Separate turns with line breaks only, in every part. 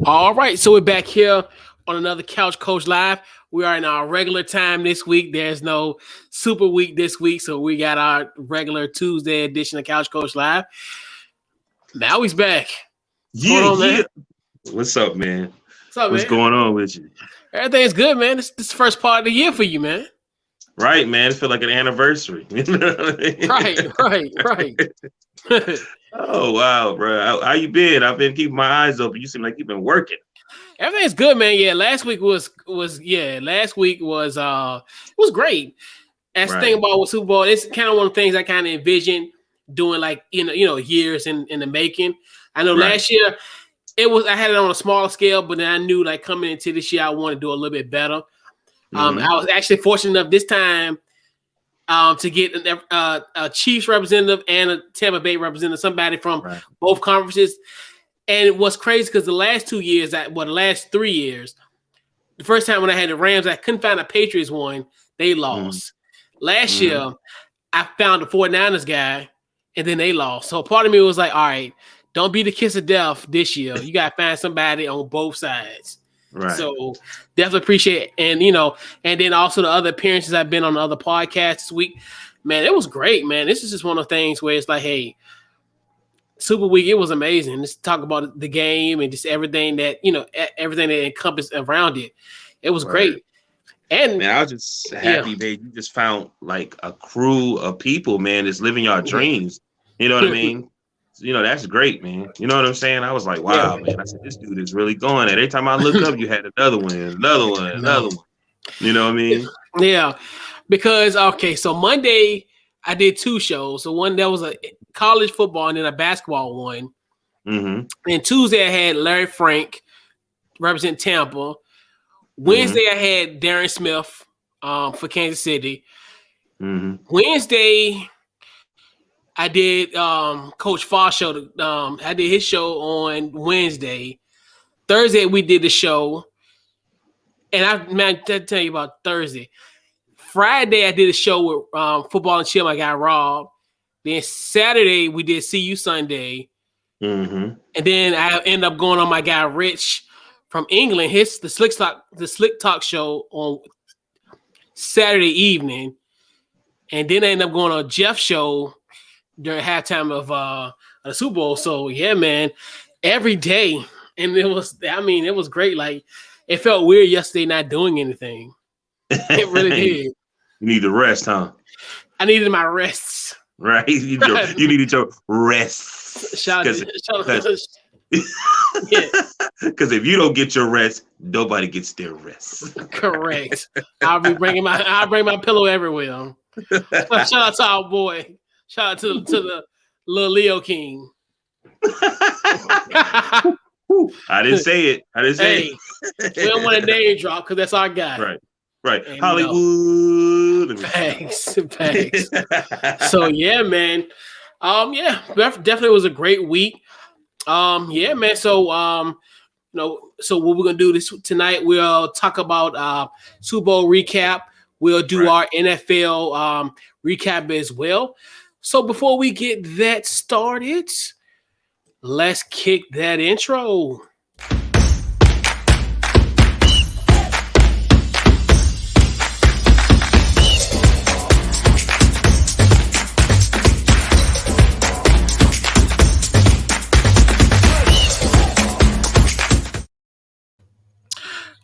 All right, so we're back here on another Couch Coach Live. We are in our regular time this week. There's no super week this week, so we got our regular Tuesday edition of Couch Coach Live. Now he's back. What's going on, man?
What's up, man?
What's up,
What's
man?
going on with you?
Everything's good, man. This is the first part of the year for you, man.
Right, man. It feel like an anniversary.
Right.
Oh wow, bro. How you been? I've been keeping my eyes open. You seem like you've been working.
Everything's good, man. Yeah, last week was great. That's the thing about Super Bowl. It's kind of one of the things I kind of envisioned doing, like years in the making. I know last year I had it on a smaller scale, but then I knew like coming into this year I wanted to do a little bit better. I was actually fortunate enough this time to get a Chiefs representative and a Tampa Bay representative, somebody from both conferences. And it was crazy because the last 3 years, the first time when I had the Rams, I couldn't find a Patriots one. They lost. Last year, I found the 49ers guy, and then they lost. So part of me was like, all right, don't be the kiss of death this year. You got to find somebody on both sides. Right. So definitely appreciate it. And then also the other appearances I've been on the other podcasts this week. Man, it was great, man. This is just one of the things where it's like, hey, Super Week, it was amazing. Just talk about the game and just everything that encompassed around it. It was great. And
man, I was just happy, man. You just found like a crew of people, man, that's living your dreams. You know what I mean? That's great, man. You know what I'm saying? I was like, wow, man. I said, this dude is really going at it. Every time I look up, you had another one. You know what I mean?
Yeah. Because, so Monday I did 2 shows. So one that was a college football and then a basketball one. And Tuesday I had Larry Frank represent Tampa. Wednesday I had Darren Smith for Kansas City. Wednesday I did Coach Foss show. I did his show on Wednesday. Thursday we did the show, and I tell you about Thursday. Friday I did a show with Football and Chill, my guy Rob. Then Saturday we did See You Sunday, and then I ended up going on my guy Rich from England. The Slick Talk show on Saturday evening, and then I ended up going on Jeff's show during halftime of the Super Bowl. So yeah, man, every day. And it was great. Like, it felt weird yesterday not doing anything. It really did.
You need to rest, huh?
I needed my rests.
Right? You needed your rest. Because if you don't get your rest, nobody gets their rest.
Correct. I'll bring my pillow everywhere. Shout out to our boy. Shout out to the little Leo King.
I didn't say it.
We don't want a name drop because that's our guy.
Right. And Hollywood.
Thanks. So yeah, man. Definitely was a great week. Yeah, man. So so what we're gonna do this tonight? We'll talk about Super Bowl recap. We'll do our NFL recap as well. So before we get that started, let's kick that intro.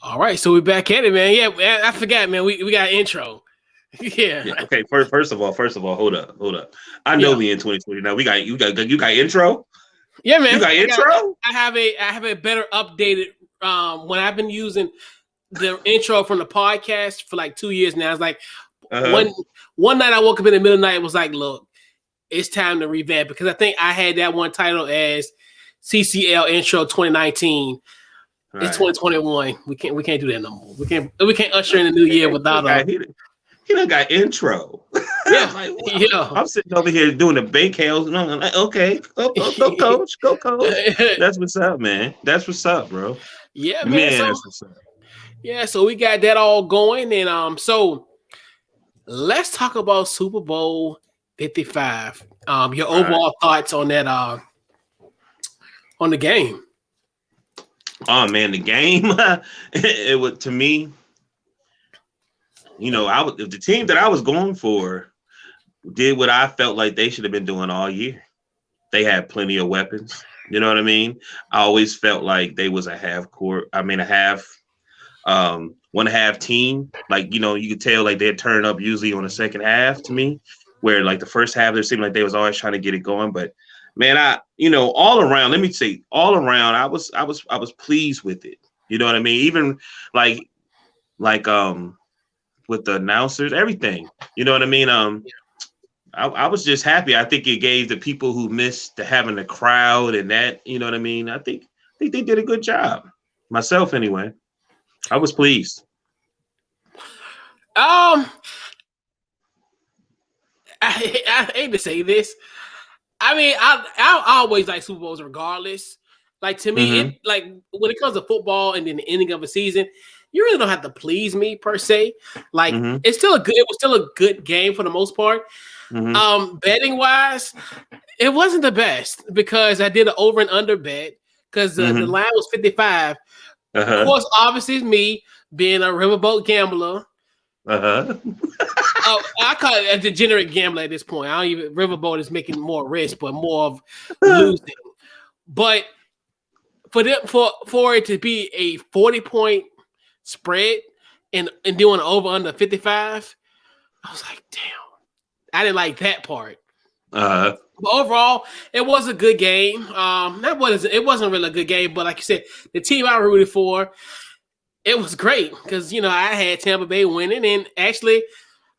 All right, so we're back at it, man. Yeah, I forgot, man. We got an intro. Yeah.
Okay. First of all, hold up. I know we in 2020 now. You got intro.
Yeah, man.
You got intro.
I have a better updated. When I've been using the intro from the podcast for like 2 years now. It's like one night I woke up in the middle of the night. It was like, look, it's time to revamp, because I think I had that one title as CCL Intro 2019. It's 2021. We can't do that no more. We can't usher in the new year without
He done got intro.
Yeah,
like, wow. I'm sitting over here doing the bank hails, and I'm like, okay, go coach. That's what's up, man. That's what's up, bro.
Yeah, man.
That's what's up.
Yeah, so we got that all going, and so let's talk about Super Bowl 55. Your overall thoughts on that on the game.
Oh man, the game. It was to me. The team that I was going for did what I felt like they should have been doing all year. They had plenty of weapons. You know what I mean? I always felt like they was a half court. I mean, a half, 1.5 team. Like, you could tell like they'd turn up usually on the second half to me, where like the first half, there seemed like they was always trying to get it going. But man, all around, let me say, all around, I was pleased with it. You know what I mean? Even like, with the announcers, everything. You know what I mean? I was just happy. I think it gave the people who missed having the crowd and that, you know what I mean? I think they did a good job. Myself, anyway. I was pleased.
I hate to say this. I mean, I always like Super Bowls regardless. Like to me,
Mm-hmm.
it like when it comes to football and then the ending of a season, you really don't have to please me per se. Like
Mm-hmm.
it was still a good game for the most part.
Mm-hmm.
Betting wise, it wasn't the best because I did an over and under bet because the
Mm-hmm.
line was 55. Of
Uh-huh.
course, obviously, it's me being a riverboat gambler.
Uh-huh.
Oh, I call it a degenerate gambler at this point. I don't even riverboat is making more risk, but more of losing. But for it to be a 40-point spread and doing over under 55, I was like, damn. I didn't like that part.
Uh-huh.
But overall, it was a good game. It wasn't really a good game, but like you said, the team I rooted for, it was great because I had Tampa Bay winning, and actually,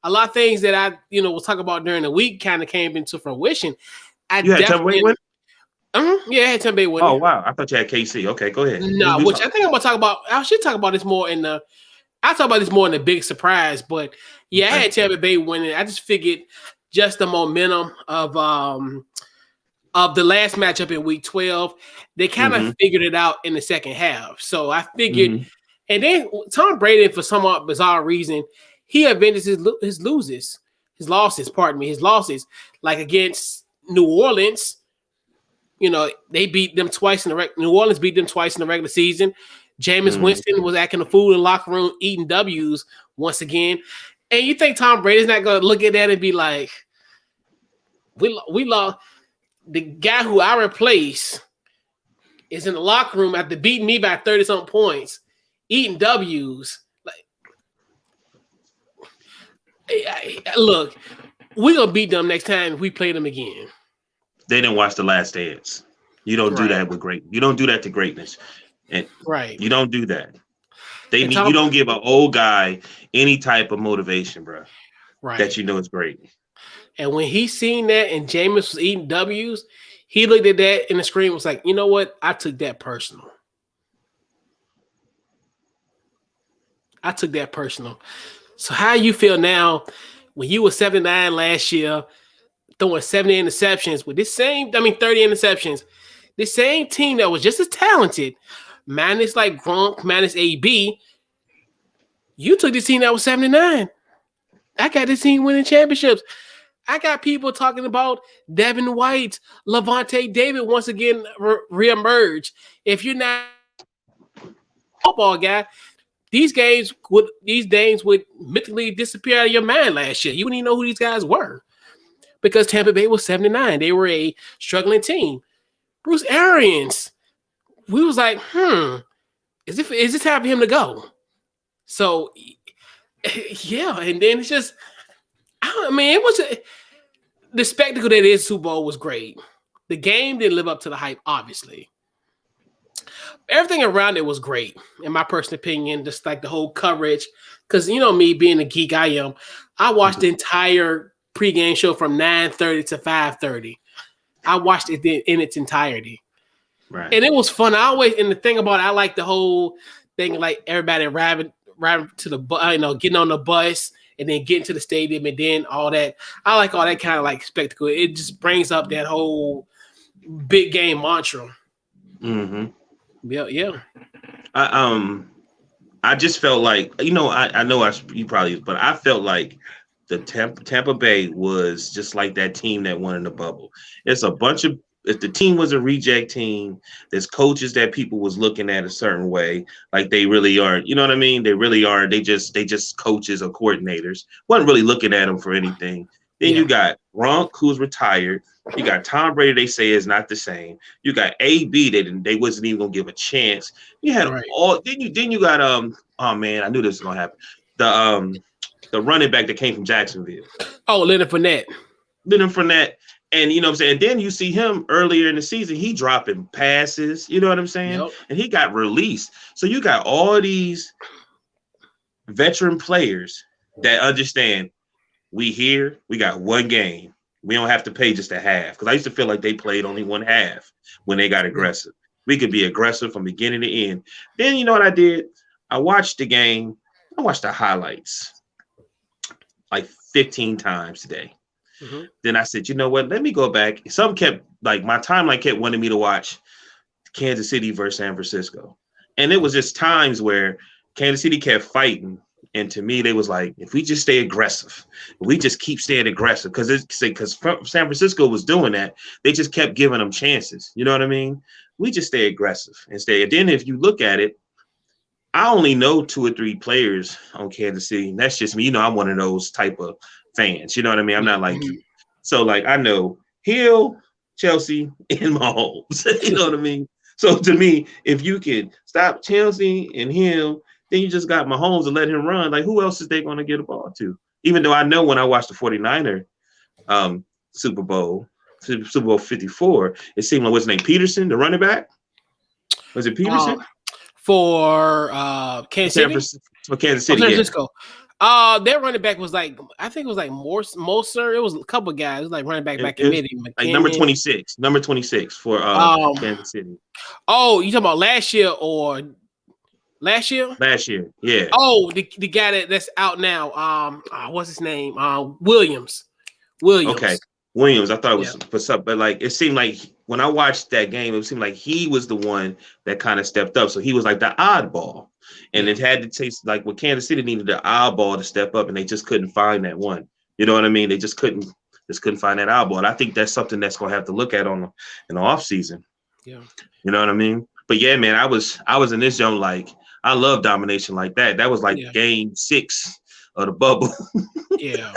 a lot of things that I was talking about during the week kind of came into fruition. I
You had Tampa Bay
definitely,
win?
yeah, I had Tampa Bay
Oh
winning.
wow. I thought you had KC. Okay, go ahead.
No,
You
which
talk.
I think I'm gonna talk about. I should talk about this more in the. I'll talk about this more in the big surprise, but yeah, I
Okay.
had Tampa Bay winning. I just figured just the momentum of the last matchup in week 12, they kind of
Mm-hmm.
figured it out in the second half. So I figured,
Mm-hmm.
and then Tom Brady, for some bizarre reason, he avenged his losses, like against New Orleans. They beat them twice in the New Orleans beat them twice in the regular season. Jameis
Mm-hmm.
Winston was acting a fool in the locker room, eating W's once again. And you think Tom Brady's not going to look at that and be like, we lost. The guy who I replace is in the locker room after beating me by 30-something points, eating W's. Like, look, we're going to beat them next time if we play them again.
They didn't watch The Last Dance. You don't do that with great. You don't do that to greatness. And
Right.
you don't do that.
And
You don't give an old guy any type of motivation, bro.
right.
That is great.
And when he seen that and Jameis was eating W's, he looked at that in the screen and was like, you know what? I took that personal. So how you feel now when you were 79 last year, throwing 70 interceptions with 30 interceptions, this same team that was just as talented, minus like Gronk, minus AB, you took this team that was 79. I got this team winning championships. I got people talking about Devin White, Levante David once again reemerge. If you're not a football guy, these names would mythically disappear out of your mind last year. You wouldn't even know who these guys were because Tampa Bay was 79. They were a struggling team. Bruce Arians, we was like, is this time for him to go? So, yeah, and then it's just, it was the spectacle that is Super Bowl was great. The game didn't live up to the hype, obviously. Everything around it was great, in my personal opinion, just like the whole coverage. Because, me being the geek I am, I watched the entire pregame show from 9:30 to 5:30. I watched it in its entirety.
Right.
And it was fun. And the thing about it, I like the whole thing, like everybody riding to the getting on the bus and then getting to the stadium and then all that. I like all that kind of like spectacle. It just brings up that whole big game mantra.
Mm-hmm.
Yeah.
I just felt like, I know you probably, but I felt like the Tampa Bay was just like that team that won in the bubble. It's a bunch of if the team was a reject team, there's coaches that people was looking at a certain way, like they really aren't. You know what I mean? They really are. They just coaches or coordinators. Wasn't really looking at them for anything. Then you got Gronk, who's retired. You got Tom Brady. They say is not the same. You got AB. They wasn't even gonna give a chance. You had all. Then you got Oh man, I knew this was gonna happen. The running back that came from Jacksonville.
Oh, Leonard Fournette.
And you know what I'm saying? Then you see him earlier in the season, he dropping passes, you know what I'm saying? Yep. And he got released. So you got all these veteran players that understand we got one game. We don't have to pay just a half. Because I used to feel like they played only one half when they got aggressive. We could be aggressive from beginning to end. Then you know what I did? I watched the game. I watched the highlights like 15 times today. Mm-hmm. Then I said, you know what? Let me go back. Some kept like my timeline kept wanting me to watch Kansas City versus San Francisco, and it was just times where Kansas City kept fighting, and to me, they was like, if we just stay aggressive, we just keep staying aggressive, because San Francisco was doing that. They just kept giving them chances. You know what I mean? We just stay aggressive and stay. And then if you look at it, I only know 2 or 3 players on Kansas City, and that's just me. You know, I'm one of those type of fans, you know what I mean? I'm not like you. So like I know Hill, Chelsea, and Mahomes. You know what I mean? So to me, if you can stop Chelsea and Hill, then you just got Mahomes and let him run. Like who else is they going to get a ball to? Even though I know when I watched the 49er Super Bowl 54, it seemed like what's his name? Peterson, the running back? Was it Peterson?
For Kansas City?
For Kansas City,
San Francisco. Their running back was like, I think it was like Moser. It was a couple of guys. It was like running back in mid.
Like number 26 for Kansas City.
Oh, you talking about last year or last year?
Last year, yeah.
Oh, the guy that's out now. What's his name? Williams.
Okay, Williams. I thought it was what's up, but like it seemed like when I watched that game, it seemed like he was the one that kind of stepped up. So he was like the oddball. And it had to taste like what Kansas City needed the eyeball to step up, and they just couldn't find that one. You know what I mean? They just couldn't find that eyeball. And I think that's something that's gonna have to look at in the off season. Yeah, you know what I mean. But yeah, man, I was in this zone. Like I love domination like that. That was like game 6 of the bubble.
Yeah,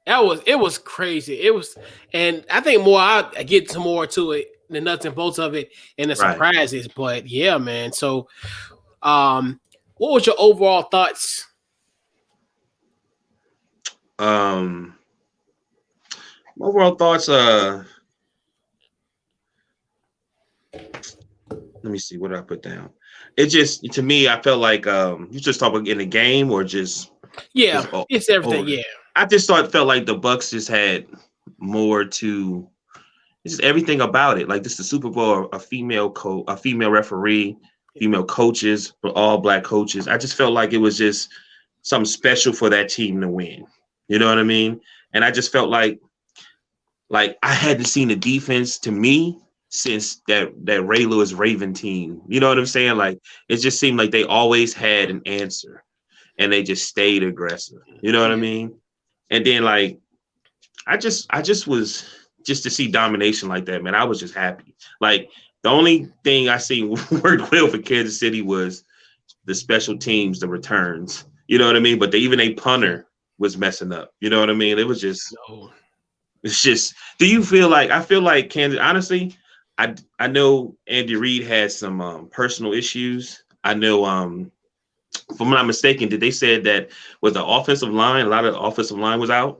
it was crazy. It was, and I think I get to more to it, the nuts and bolts of it, and the surprises. But yeah, man. So, what was your overall thoughts?
Overall thoughts. Let me see. What did I put down? It just, to me, I felt like you just talk about in the game or just
it's everything. Yeah,
I just felt like the Bucks just had more to. It's just everything about it. Like this, is the Super Bowl, a female referee, female coaches, but all black coaches. I just felt like it was just something special for that team to win. You know what I mean? And I just felt like I hadn't seen the defense to me since that Ray Lewis Raven team. You know what I'm saying? Like it just seemed like they always had an answer and they just stayed aggressive. You know what I mean? And then like I just was just to see domination like that, man. I was just happy. Like the only thing I seen worked well for Kansas City was the special teams, the returns. You know what I mean? But even a punter was messing up. You know what I mean? It was just it's just, do you feel like, I feel like Kansas, honestly, I know Andy Reid has some personal issues. I know, if I'm not mistaken, did they say that with the offensive line, a lot of the offensive line was out?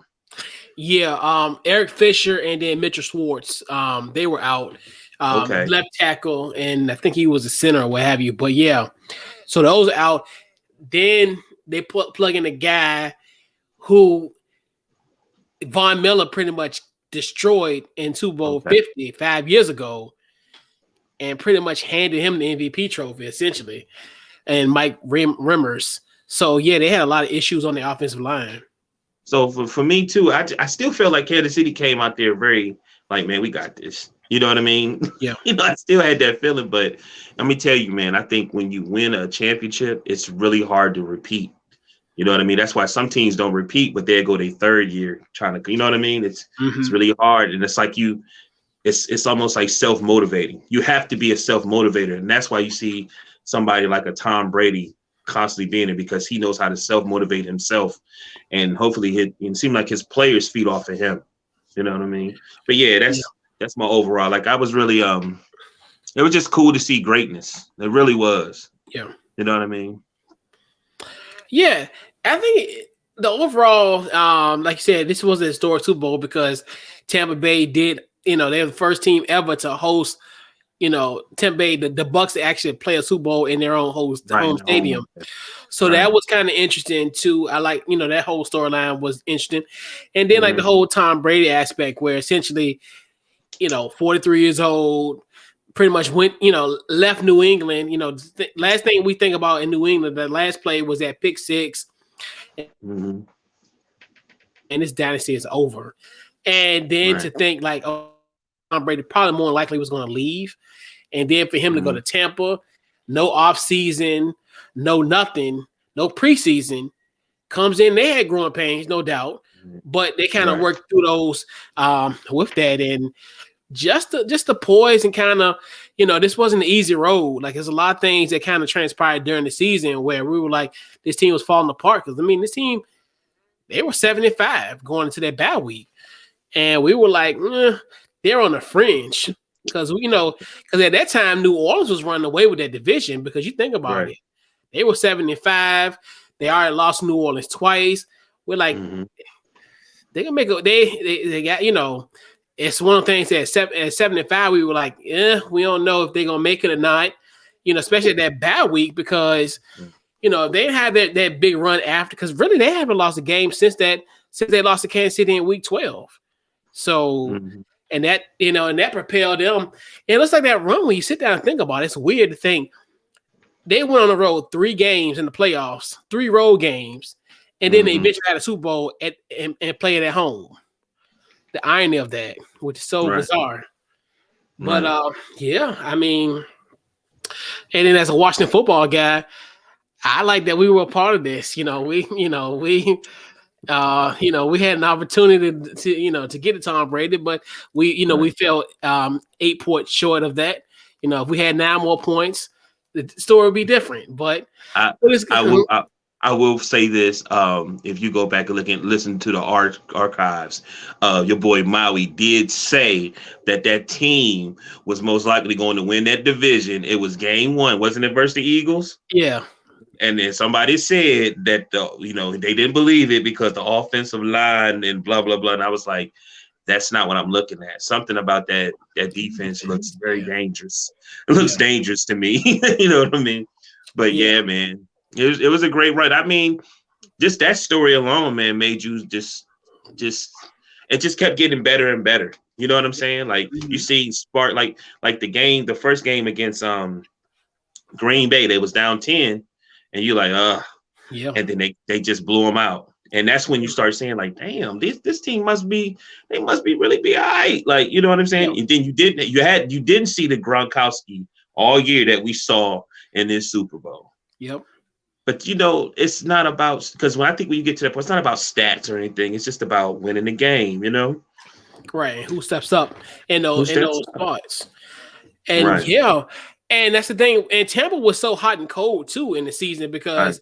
Yeah, Eric Fisher and then Mitchell Schwartz, they were out. Left tackle, and I think he was a center or what have you. But yeah, so those are out. Then they plug in a guy who Von Miller pretty much destroyed in Super Bowl 50 5 years ago, and pretty much handed him the MVP trophy essentially, and Mike Rimmers. So yeah, they had a lot of issues on the offensive line.
So for me too, I still feel like Kansas City came out there very like, man, we got this. You know what I mean?
Yeah.
You know, I still had that feeling, but let me tell you, man, I think when you win a championship, it's really hard to repeat. You know what I mean? That's why some teams don't repeat, but they go their third year trying to, you know what I mean? It's really hard. And it's like it's almost like self-motivating. You have to be a self-motivator, and that's why you see somebody like a Tom Brady constantly being it, because he knows how to self-motivate himself, and hopefully it seems like his players feed off of him. You know what I mean? But yeah, that's my overall. Like I was really it was just cool to see greatness. It really was.
Yeah.
You know what I mean?
Yeah. I think the overall, like you said, this was a historic Super Bowl because Tampa Bay did, they were the first team ever to host, Tampa Bay, the Bucks actually play a Super Bowl in their own home stadium. So that was kind of interesting too. I like, that whole storyline was interesting. And then like the whole Tom Brady aspect where essentially, 43 years old, pretty much went, left New England. Last thing we think about in New England, the last play was that pick six. And this dynasty is over. And then to think like, oh, Tom Brady probably more likely was going to leave. And then for him to go to Tampa, no off season, no nothing, no preseason, comes in. They had growing pains, no doubt, but they kind of worked through those with that. And just the poise and kind of, this wasn't an easy road. Like there's a lot of things that kind of transpired during the season where we were like, this team was falling apart. Because I mean, this team, they were 7-5 going into that bye week, and we were like, they're on the fringe. Because because at that time New Orleans was running away with that division. Because you think about it, they were 7-5. They already lost New Orleans twice. We're like, they can make it. They got It's one of the things that at 7-5 we were like, we don't know if they're gonna make it or not. Especially at that bad week because they had that big run after, because really they haven't lost a game since they lost to Kansas City in week 12. So. And that, and that propelled them. And it looks like that run, when you sit down and think about it, it's weird to think they went on the road 3 games in the playoffs, 3 road games, and then they eventually had a Super Bowl and play it at home. The irony of that, which is so bizarre. But yeah, I mean, and then as a Washington football guy, I like that we were a part of this. We had an opportunity to get to Tom Brady, but we fell 8 points short of that. If we had 9 more points, the story would be different. But
I will say this: if you go back and listen to the archives, your boy Maui did say that team was most likely going to win that division. It was game 1, wasn't it, versus the Eagles?
Yeah.
And then somebody said that they didn't believe it because the offensive line and blah blah blah. And I was like, that's not what I'm looking at. Something about that defense looks very dangerous. It looks dangerous to me. You know what I mean? But yeah, man, it was a great run. I mean, just that story alone, man, made you just it just kept getting better and better. You know what I'm saying? Like you see spark like the first game against Green Bay, they was down 10. And you're like, and then they just blew them out. And that's when you start saying, like, damn, this team must be really be all right. Like, you know what I'm saying? And then you didn't see the Gronkowski all year that we saw in this Super Bowl.
Yep.
But it's not about, because when you get to that point, it's not about stats or anything. It's just about winning the game,
Right. Who steps up in those spots. And and that's the thing. And Tampa was so hot and cold too in the season because,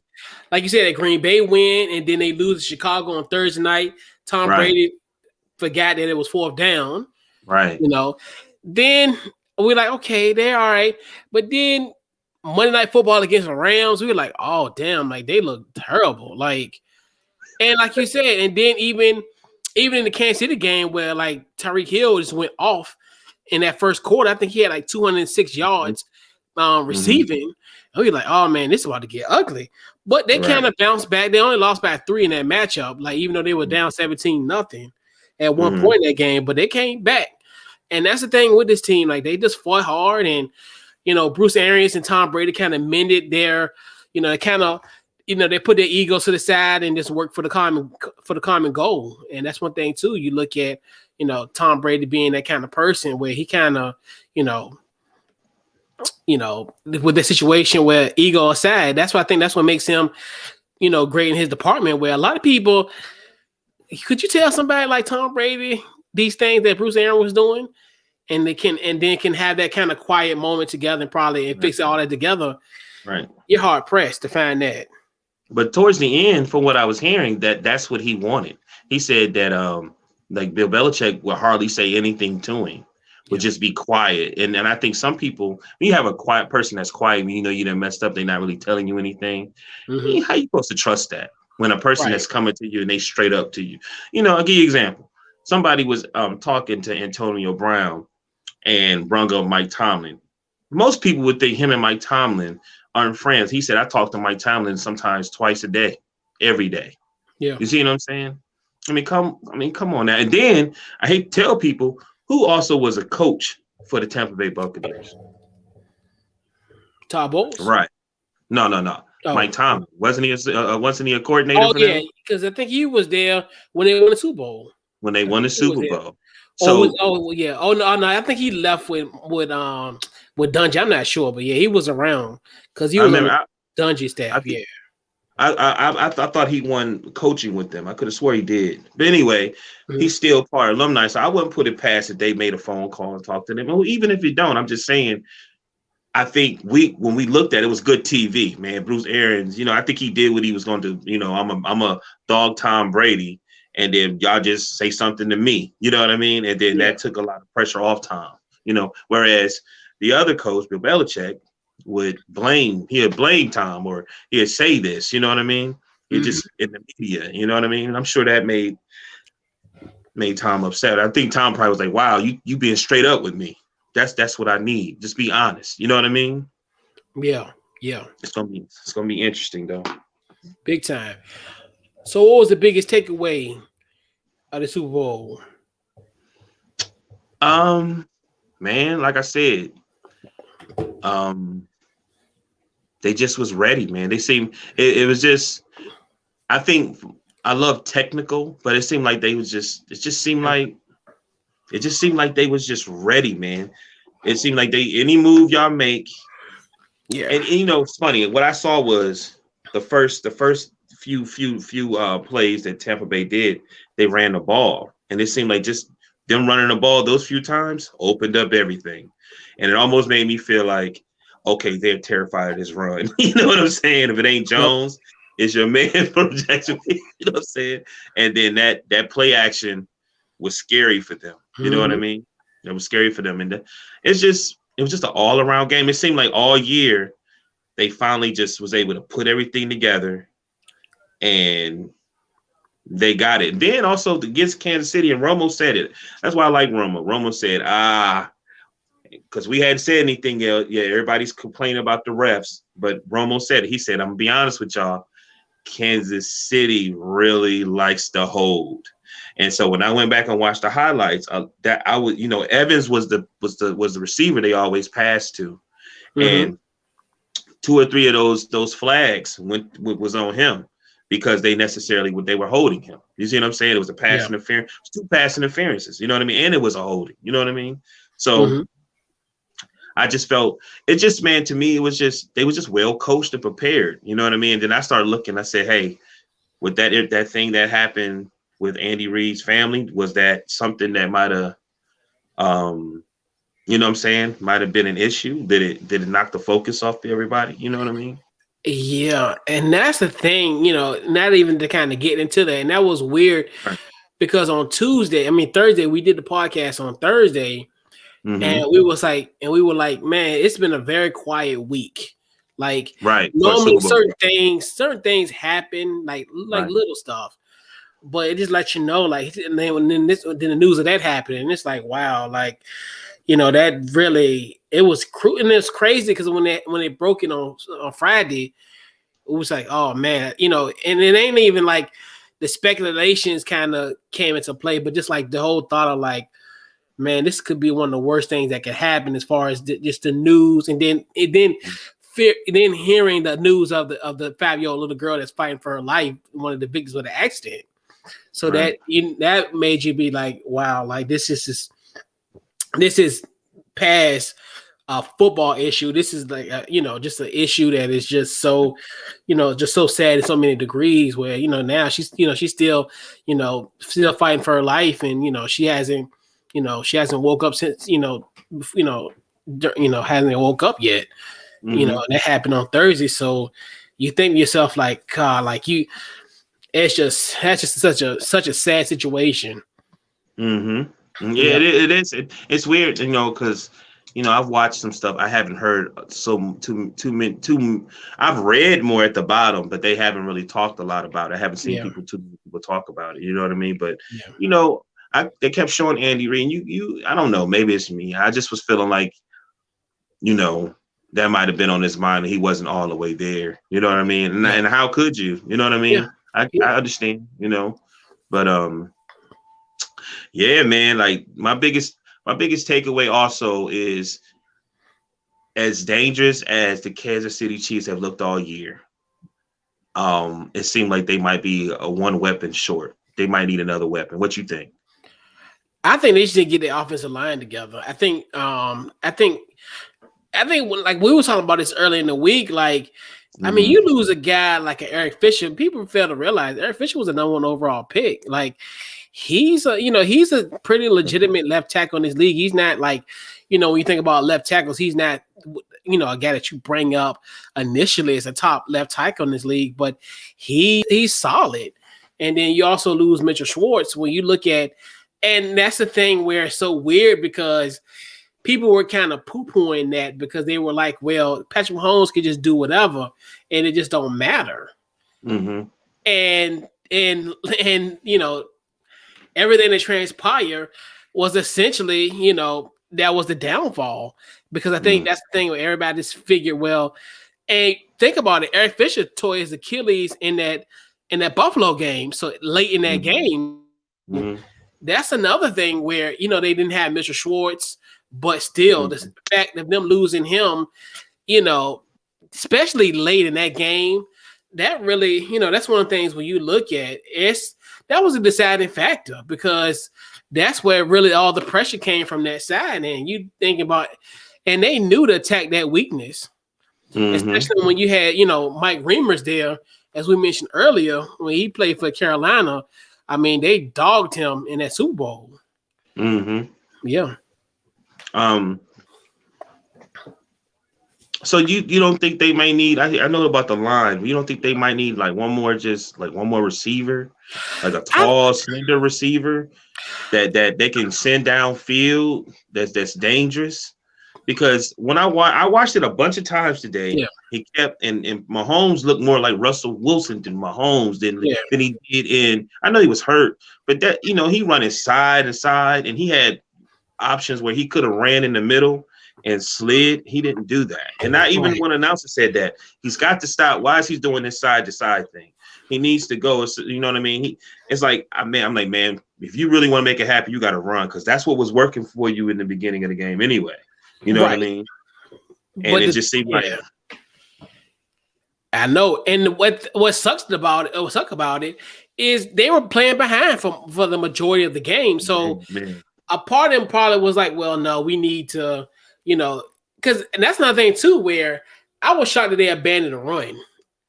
like you said, that Green Bay win and then they lose to Chicago on Thursday night. Tom Brady forgot that it was 4th down.
Right.
Then we're like, okay, they're all right. But then Monday Night Football against the Rams, we were like, oh damn, like they look terrible. Like, and like you said, and then even in the Kansas City game where like Tyreek Hill just went off in that first quarter, I think he had like 206 yards receiving. And we were like, oh man, this is about to get ugly. But they kind of bounced back. They only lost by 3 in that matchup. Like, even though they were down 17-0 at one point in that game, but they came back. And that's the thing with this team. Like, they just fought hard, and Bruce Arians and Tom Brady kind of mended their, they kind of, they put their egos to the side and just worked for the common goal. And that's one thing too. You look at, Tom Brady being that kind of person where he kind of, with the situation where ego aside, that's why I think that's what makes him, great in his department, where a lot of people, could you tell somebody like Tom Brady these things that Bruce Arians was doing? and they can have that kind of quiet moment together and probably fix all that together.
Right.
You're hard pressed to find that.
But towards the end, from what I was hearing, that's what he wanted. He said that like Bill Belichick would hardly say anything to him, would just be quiet. And I think some people, when you have a quiet person that's quiet, when you know you done messed up, they're not really telling you anything. How you supposed to trust that when a person that's coming to you and they straight up to you? I'll give you an example. Somebody was talking to Antonio Brown and brung up Mike Tomlin. Most people would think him and Mike Tomlin aren't friends. He said, I talk to Mike Tomlin sometimes twice a day, every day.
Yeah.
You see what I'm saying? Come on now. And then I hate to tell people who also was a coach for the Tampa Bay Buccaneers.
Todd Bowles?
Right. No. Oh. Mike Tomlin. Wasn't he a coordinator for them?
Because I think he was there when they won the Super Bowl.
When they won the Super Bowl.
So I think he left with Dungy. I'm not sure, but he was around because he was on the Dungy staff.
I thought he won coaching with them. I could have swore he did. But anyway, he's still part of alumni, so I wouldn't put it past if they made a phone call and talked to them. Well, even if you don't, I'm just saying, I think when we looked at it, it was good TV, man. Bruce Arians, I think he did what he was going to do. I'm a dog Tom Brady, and then y'all just say something to me. You know what I mean? And then that took a lot of pressure off Tom. Whereas the other coach, Bill Belichick, would blame Tom, or he'd say this, you know what I mean? He just in the media, you know what I mean? I'm sure that made Tom upset. I think Tom probably was like, wow, you being straight up with me. That's what I need. Just be honest. You know what I mean?
Yeah.
It's gonna be interesting though.
Big time. So what was the biggest takeaway of the Super Bowl?
Man, like I said, they just was ready, man. They seemed it was just, I think I love technical, but it seemed like they was just seemed like they was just ready, man. It seemed like any move y'all make. Yeah. And it's funny. What I saw was the first few plays that Tampa Bay did, they ran the ball. And it seemed like just them running the ball those few times opened up everything. And it almost made me feel like, okay, they're terrified of this run. You know what I'm saying? If it ain't Jones, it's your man from Jacksonville. You know what I'm saying? And then that play action was scary for them. You know what I mean? It was scary for them. And it was just an all-around game. It seemed like all year they finally just was able to put everything together, and they got it. Then also against Kansas City, and Romo said it. That's why I like Romo. Romo said, because we hadn't said anything yet. Yeah, everybody's complaining about the refs, but Romo said it. He said, I'm gonna be honest with y'all, Kansas City really likes to hold. And so when I went back and watched the highlights, that I would, Evans was the receiver they always passed to, and 2 or 3 of those flags was on him because they were holding him. You see what I'm saying? It was a pass interference, it was 2 pass interferences. You know what I mean? And it was a holding. You know what I mean? So I just felt man, to me, they was just well coached and prepared. You know what I mean? And then I started looking. I said, hey, with that thing that happened with Andy Reid's family, was that something that might have, you know what I'm saying, might have been an issue? Did it knock the focus off everybody? You know what I mean?
Yeah, and that's the thing, not even to kind of get into that. And that was weird because on Thursday, we did the podcast on Thursday, and we were like, man, it's been a very quiet week. Like, normally certain things happen, like little stuff. But it just lets you know, like, and then the news of that happened, and it's like, wow, like, that really, it was and it's crazy because when they broke it on Friday, it was like, oh man, and it ain't even like the speculations kind of came into play, but just like the whole thought of like, man, this could be one of the worst things that could happen as far as just the news, and then hearing the news of the 5-year-old little girl that's fighting for her life, one of the victims of the accident. So that made you be like, wow, like this is past a football issue. This is like just an issue that is just so just so sad in so many degrees. Where now she's still still fighting for her life, and she hasn't She hasn't woke up since hasn't woke up yet.
Mm-hmm.
And that happened on Thursday. So you think to yourself like, God, that's just such a sad situation.
Mm-hmm. Yeah, it is. It's weird, because I've watched some stuff. I haven't heard I've read more at the bottom, but they haven't really talked a lot about it. I haven't seen people talk about it. You know what I mean? But they kept showing Andy Reid. And you I don't know. Maybe it's me. I just was feeling like, that might have been on his mind, and he wasn't all the way there. You know what I mean? And how could you? You know what I mean? I understand. But yeah, man. Like my biggest takeaway also is, as dangerous as the Kansas City Chiefs have looked all year, it seemed like they might be a one weapon short. They might need another weapon. What you think?
I think they should get the offensive line together. I think like we were talking about this early in the week. Like, I mean, you lose a guy like an Eric Fisher. People fail to realize Eric Fisher was a number 1 overall pick. Like, he's a pretty legitimate left tackle in this league. He's not like, when you think about left tackles, he's not a guy that you bring up initially as a top left tackle in this league, but he's solid. And then you also lose Mitchell Schwartz when you look at, and that's the thing where it's so weird because people were kind of poo-pooing that because they were like, well, Patrick Mahomes could just do whatever and it just don't matter.
Mm-hmm.
And everything that transpired was essentially, that was the downfall, because I think that's the thing where everybody just figured, well, and think about it, Eric Fisher tore his Achilles in that Buffalo game. So late in that game, that's another thing where, they didn't have Mr. Schwartz, but still the fact of them losing him, especially late in that game, that really, that's one of the things when you look at that was a deciding factor, because that's where really all the pressure came from that side. And you think about, and they knew to attack that weakness, especially when you had, Mike Reimers there, as we mentioned earlier, when he played for Carolina. I mean, they dogged him in that Super Bowl. Yeah.
So you don't think they might need? I know about the line, but you don't think they might need like one more receiver, like a tall, slender receiver that they can send downfield that's dangerous? Because when I watched it a bunch of times today, he kept and Mahomes looked more like Russell Wilson than Mahomes than he did in. I know he was hurt, but that he running side to side, and he had options where he could have ran in the middle and slid. He didn't do that. And not even one announcer said that. He's got to stop. Why is he doing this side to side thing? He needs to go. You know what I mean? It's like, I'm like, man, if you really want to make it happen, you got to run, because that's what was working for you in the beginning of the game anyway. You know what I mean? And but it just seemed like.
I know. And what sucks about it is they were playing behind for the majority of the game. So a part of them probably was like, well, no, we need to, because that's another thing too, where I was shocked that they abandoned the run.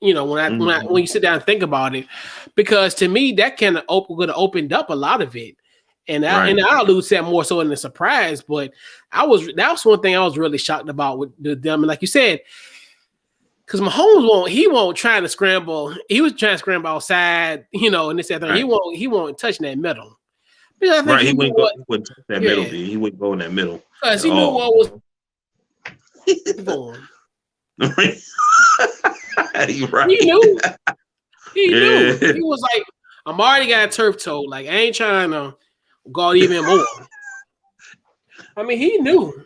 When you sit down and think about it, because to me that kind of would have opened up a lot of it, and I'll lose that more so in the surprise. But that was one thing I was really shocked about with them, and like you said, because Mahomes won't try to scramble. He was trying to scramble outside, and this other. He won't touch that middle.
Because I think he wouldn't touch that middle. He wouldn't go in that middle.
Because he knew what was going.
You're right.
He knew. He was like, I'm already got a turf toe. Like, I ain't trying to go even more. I mean, he knew.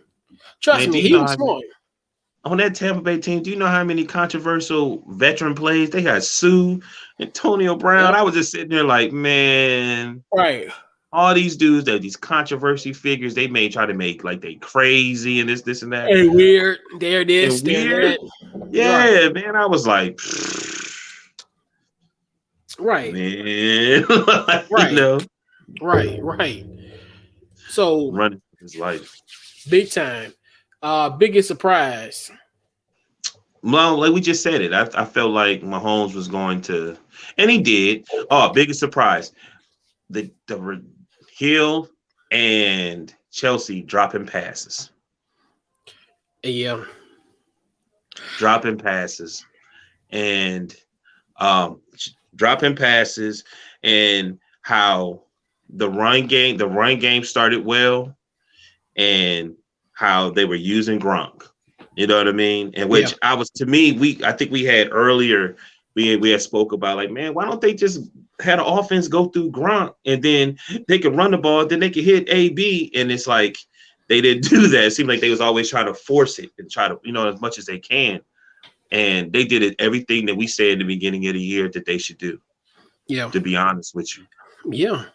Trust me, he was smart.
On that Tampa Bay team, do you know how many controversial veteran plays they had? Sue, Antonio Brown. I was just sitting there like, man, all these dudes that these controversy figures they may try to make like they crazy and this and that.
Hey, weird. There this,
weird. Yeah, man. I was like, man.
Right. So
running his life.
Big time. Biggest surprise.
Well, like we just said it. I felt like Mahomes was going to, and he did. Oh, biggest surprise. The Hill and Chelsea dropping passes.
Yeah.
Dropping passes. And dropping passes, and how the run game started well, and how they were using Gronk. You know what I mean? And which I think we had earlier, we had spoke about, like, man, why don't they just had an offense go through Gronk and then they could run the ball, then they could hit AB, and it's like they didn't do that. It seemed like they was always trying to force it and try to, as much as they can. And they did it everything that we said in the beginning of the year that they should do.
Yeah.
To be honest with you.
Yeah.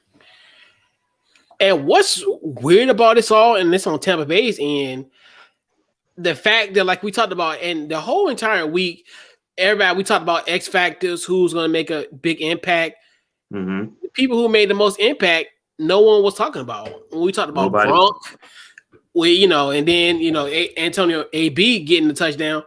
And what's weird about this all, and this on Tampa Bay's end, the fact that, like we talked about, and the whole entire week, we talked about X factors, who's going to make a big impact.
Mm-hmm.
The people who made the most impact, no one was talking about. When we talked about Gronk, and then Antonio AB getting the touchdown.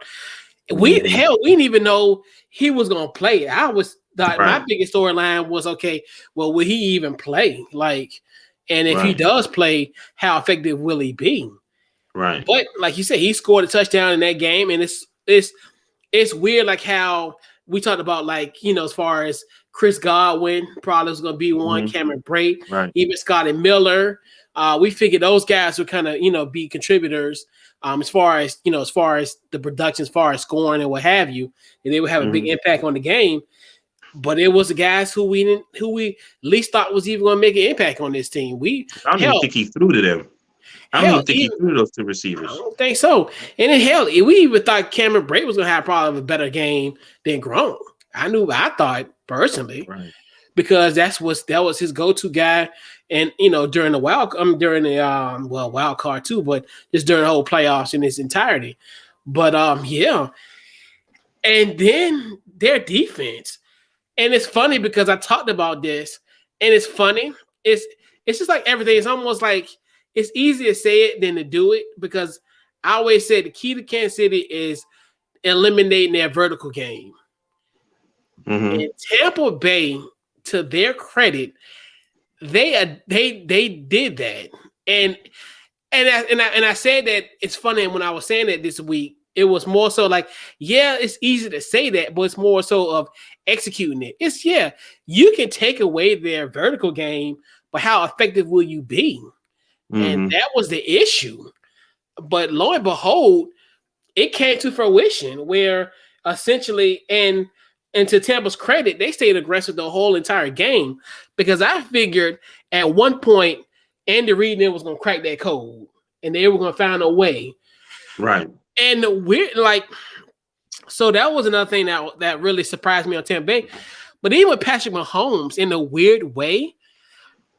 We didn't even know he was gonna play. I was thought my biggest storyline was, okay, well, will he even play? Like, and if he does play, how effective will he be?
Right.
But like you said, he scored a touchdown in that game, and it's weird, like how we talked about, like, as far as Chris Godwin probably was gonna be one, Cameron Brate, even Scotty Miller. We figured those guys would kind of be contributors. As far as the production, as far as scoring and what have you, and they would have a big impact on the game. But it was the guys who we least thought was even going to make an impact on this team.
I don't even think he threw to them. I don't even think he threw to those two receivers.
I don't think so. And then we even thought Cameron Brate was going to have probably a better game than Gronk. I thought personally, because that was his go-to guy. And during the wild card too, but just during the whole playoffs in its entirety. But and then their defense, and it's funny because I talked about this, and it's funny. It's just like everything. It's almost like it's easier to say it than to do it, because I always said the key to Kansas City is eliminating their vertical game. And Tampa Bay, to their credit, they did that, and I said that it's funny. When I was saying that this week, it was more so like, it's easy to say that, but it's more so of executing it. It's you can take away their vertical game, but how effective will you be? And that was the issue. But lo and behold, it came to fruition where essentially, and to Tampa's credit, they stayed aggressive the whole entire game, because I figured at one point Andy Reid was going to crack that code and they were going to find a way.
Right.
And we're like, so that was another thing that really surprised me on Tampa Bay. But even with Patrick Mahomes, in a weird way,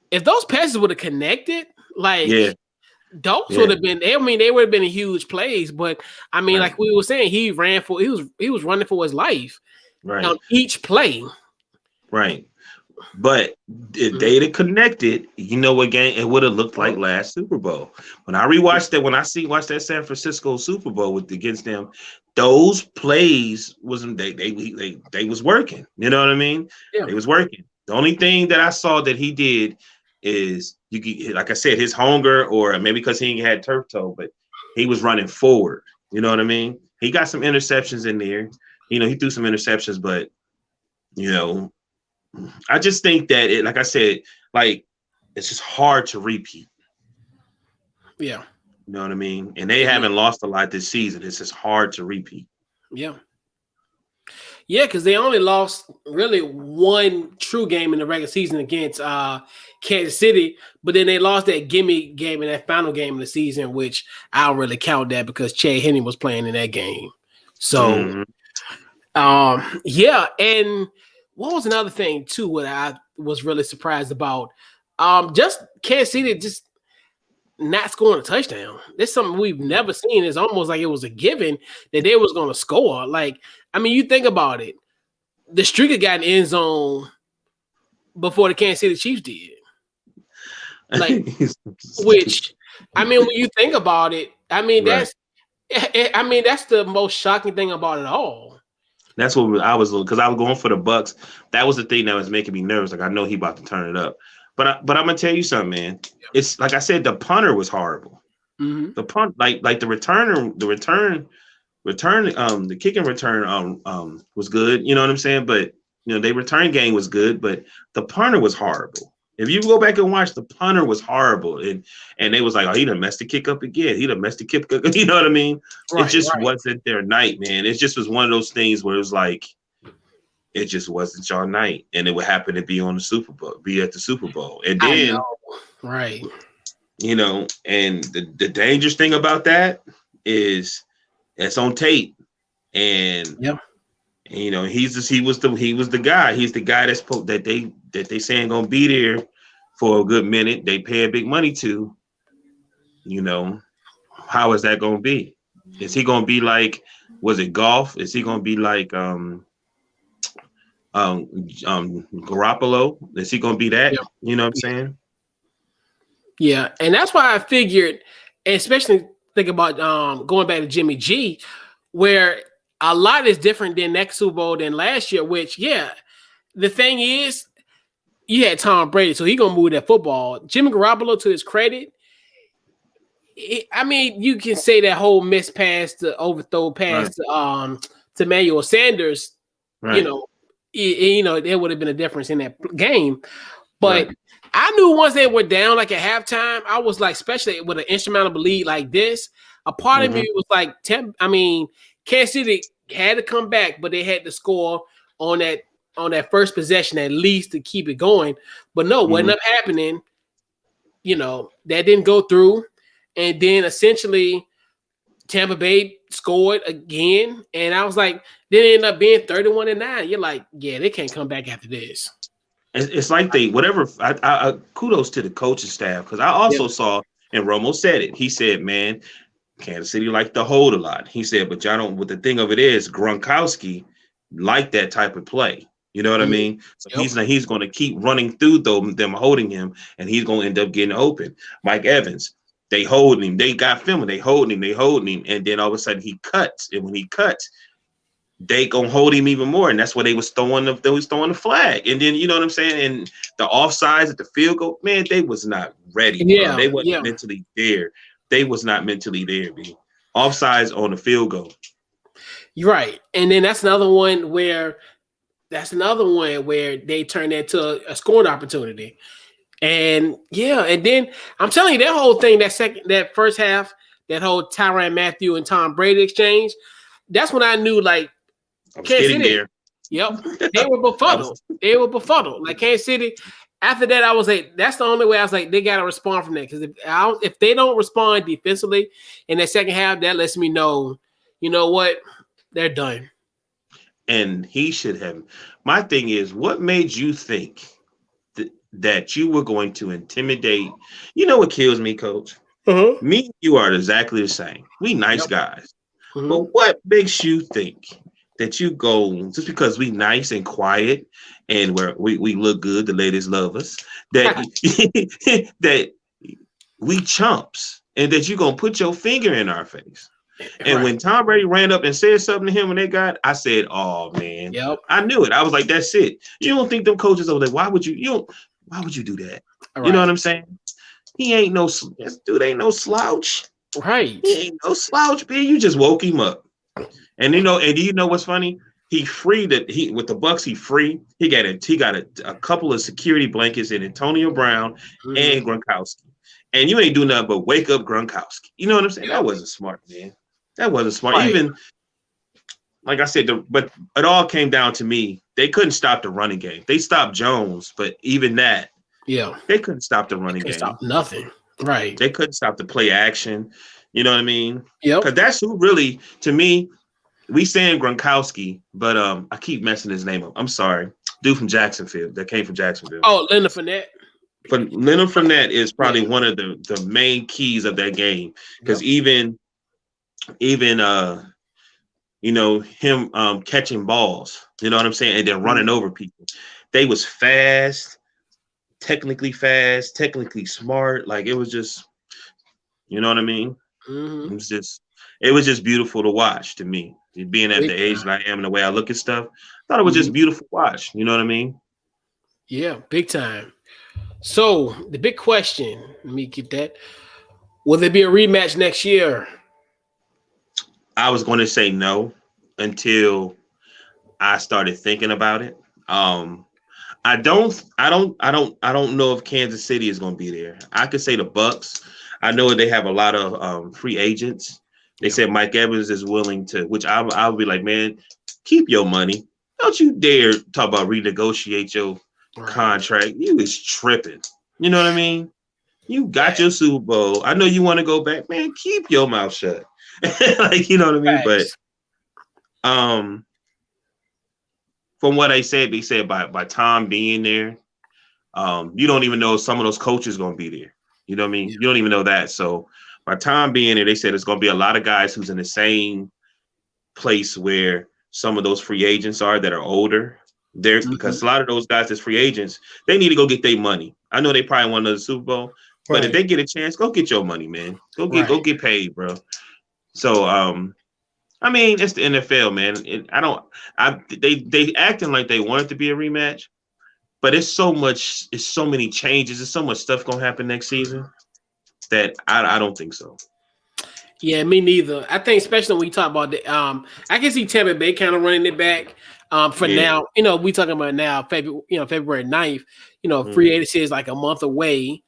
if those passes would have connected, like those would have been, they would have been huge plays. But I mean, like we were saying, he was running for his life.
Right.
On each play.
Right. But if they'd have connected, what game it would have looked like last Super Bowl. When I rewatched that, watched that San Francisco Super Bowl against them, those plays wasn't they was working. You know what I mean? Yeah. It was working. The only thing that I saw that he did is, like I said, his hunger, or maybe because he had turf toe, but he was running forward. You know what I mean? He got some interceptions in there. He threw some interceptions, but, I just think that like I said, like, it's just hard to repeat.
Yeah.
You know what I mean? And they haven't lost a lot this season. It's just hard to repeat.
Yeah. Yeah, because they only lost really one true game in the regular season against Kansas City, but then they lost that gimme game in that final game of the season, which I don't really count that because Chad Henne was playing in that game. So, and what was another thing too? What I was really surprised about, just Kansas City just not scoring a touchdown. This is something we've never seen. It's almost like it was a given that they was going to score. Like, I mean, you think about it, the Streaker got in the end zone before the Kansas City Chiefs did. Like, which, I mean, when you think about it, I mean, that's the most shocking thing about it all.
That's what I was, because I was going for the Bucks. That was the thing that was making me nervous. Like, I know he about to turn it up. But I'm gonna tell you something, man. It's like I said, the punter was horrible.
Mm-hmm.
The punt, like the returner, the kick and return was good. You know what I'm saying? But their return game was good, but the punter was horrible. If you go back and watch, the punter was horrible, and they was like, oh, he done messed the kick up again. He done messed the kick up. You know what I mean? It just wasn't their night, man. It just was one of those things where it was like, it just wasn't your night, and it would happen to be on the Super Bowl, be at the Super Bowl, and then
right.
And the dangerous thing about that is it's on tape, and he was the guy. He's the guy that they saying gonna be there for a good minute. They pay a big money to. How is that gonna be? Is he gonna be like? Was it golf? Is he gonna be like Garoppolo? Is he gonna be that? You know what I'm saying?
Yeah, and that's why I figured, especially think about going back to Jimmy G, where a lot is different than next Super Bowl than last year. Which, the thing is, you had Tom Brady, so he gonna move that football. Jimmy Garoppolo, to his credit, you can say that whole miss pass, the overthrow pass to Emmanuel Sanders, there would have been a difference in that game. But I knew once they were down, like at halftime, I was like, especially with an insurmountable lead like this, a part of me was like, Kansas City had to come back, but they had to score on that first possession at least to keep it going. But no, what ended up happening, that didn't go through. And then essentially Tampa Bay scored again. And I was like, then it ended up being 31-9. You're like, yeah, they can't come back after this.
It's like I kudos to the coaching staff, because I also saw, and Romo said it. He said, man, Kansas City liked to hold a lot. He said, but y'all don't, but the thing of it is, Gronkowski liked that type of play. You know what I mean? So he's going to keep running through them holding him, and he's going to end up getting open. Mike Evans, they hold him. They got filming. They holding him. And then all of a sudden he cuts. And when he cuts, they gonna hold him even more, and that's why they was throwing the flag. And then you know what I'm saying, and the offsides at the field goal, man, they was not ready. Bro. They wasn't mentally there. They was not mentally there. B. Offsides on the field goal.
You're right, and then that's another one where they turned that to a scoring opportunity. And and then I'm telling you, that whole thing, that first half, that whole Tyrann Mathieu and Tom Brady exchange, that's when I knew, like,
I was getting there.
Yep. They were befuddled. Like Kansas City. After that, I was like, that's the only way. I was like, they got to respond from that. Because if they don't respond defensively in that second half, that lets me know, you know what? They're done.
And he should have. My thing is, what made you think that you were going to intimidate? You know what kills me, Coach? Me and you are exactly the same. We nice guys. But what makes you think that you go, just because we nice and quiet and we look good, the ladies love us, that that we chumps, and that you gonna put your finger in our face? And when Tom Brady ran up and said something to him when I said, oh man, I knew it. I was like, that's it. You don't think them coaches over there, why would you do that? You know what I'm saying? This dude ain't no slouch.
Right.
He ain't no slouch, B. You just woke him up. And you know what's funny? He freed it. With the Bucks, he got a couple of security blankets in Antonio Brown and Gronkowski. And you ain't do nothing but wake up Gronkowski. You know what I'm saying? That wasn't smart, man. That wasn't smart. Right. Even like I said, but it all came down to me. They couldn't stop the running game. They stopped Jones, but even that, they couldn't stop the running game.
Stop nothing. Right.
They couldn't stop the play action. You know what I mean?
Yep.
Because that's who really, to me, we saying Gronkowski, but I keep messing his name up. I'm sorry. Dude from Jacksonville, that came from Jacksonville.
Oh, Leonard Fournette.
But Leonard Fournette is probably one of the main keys of that game. Because even him catching balls, you know what I'm saying, and then running over people. They was technically smart. Like, it was just, you know what I mean? It was just beautiful to watch, to me. Being at the age that I am and the way I look at stuff, I thought it was just beautiful to watch. You know what I mean?
Yeah, big time. So the big question, let me get that. Will there be a rematch next year?
I was going to say no until I started thinking about it. I don't know if Kansas City is going to be there. I could say the Bucks. I know they have a lot of free agents. They
Yeah.
said Mike Evans is willing to, which I'll be like, man, keep your money. Don't you dare talk about renegotiate your
Right.
contract. You is tripping. You know what I mean? You got your
Facts.
Super Bowl. I know you want to go back, man. Keep your mouth shut. Like, you know what I mean? But
Facts.
um, from what they said by Tom being there, you don't even know if some of those coaches going to be there. You know what I mean?
Yeah.
You don't even know that. So by Tom being there, they said it's going to be a lot of guys who's in the same place where some of those free agents are that are older. There,
Mhm.
because a lot of those guys that's free agents, they need to go get their mony. I know they probably want another Super Bowl, but if
Right.
they get a chance, go get your money, man. Go
Right.
get paid, bro. So I mean, it's the NFL, man. They acting like they want it to be a rematch, but it's so many changes, there's so much stuff gonna happen next season that I don't think so.
Yeah, me neither. I think especially when we talk about the I can see Tampa Bay kind of running it back. For
Yeah.
now, we talking about now, February 9th, free
Mm-hmm.
agency is like a month away.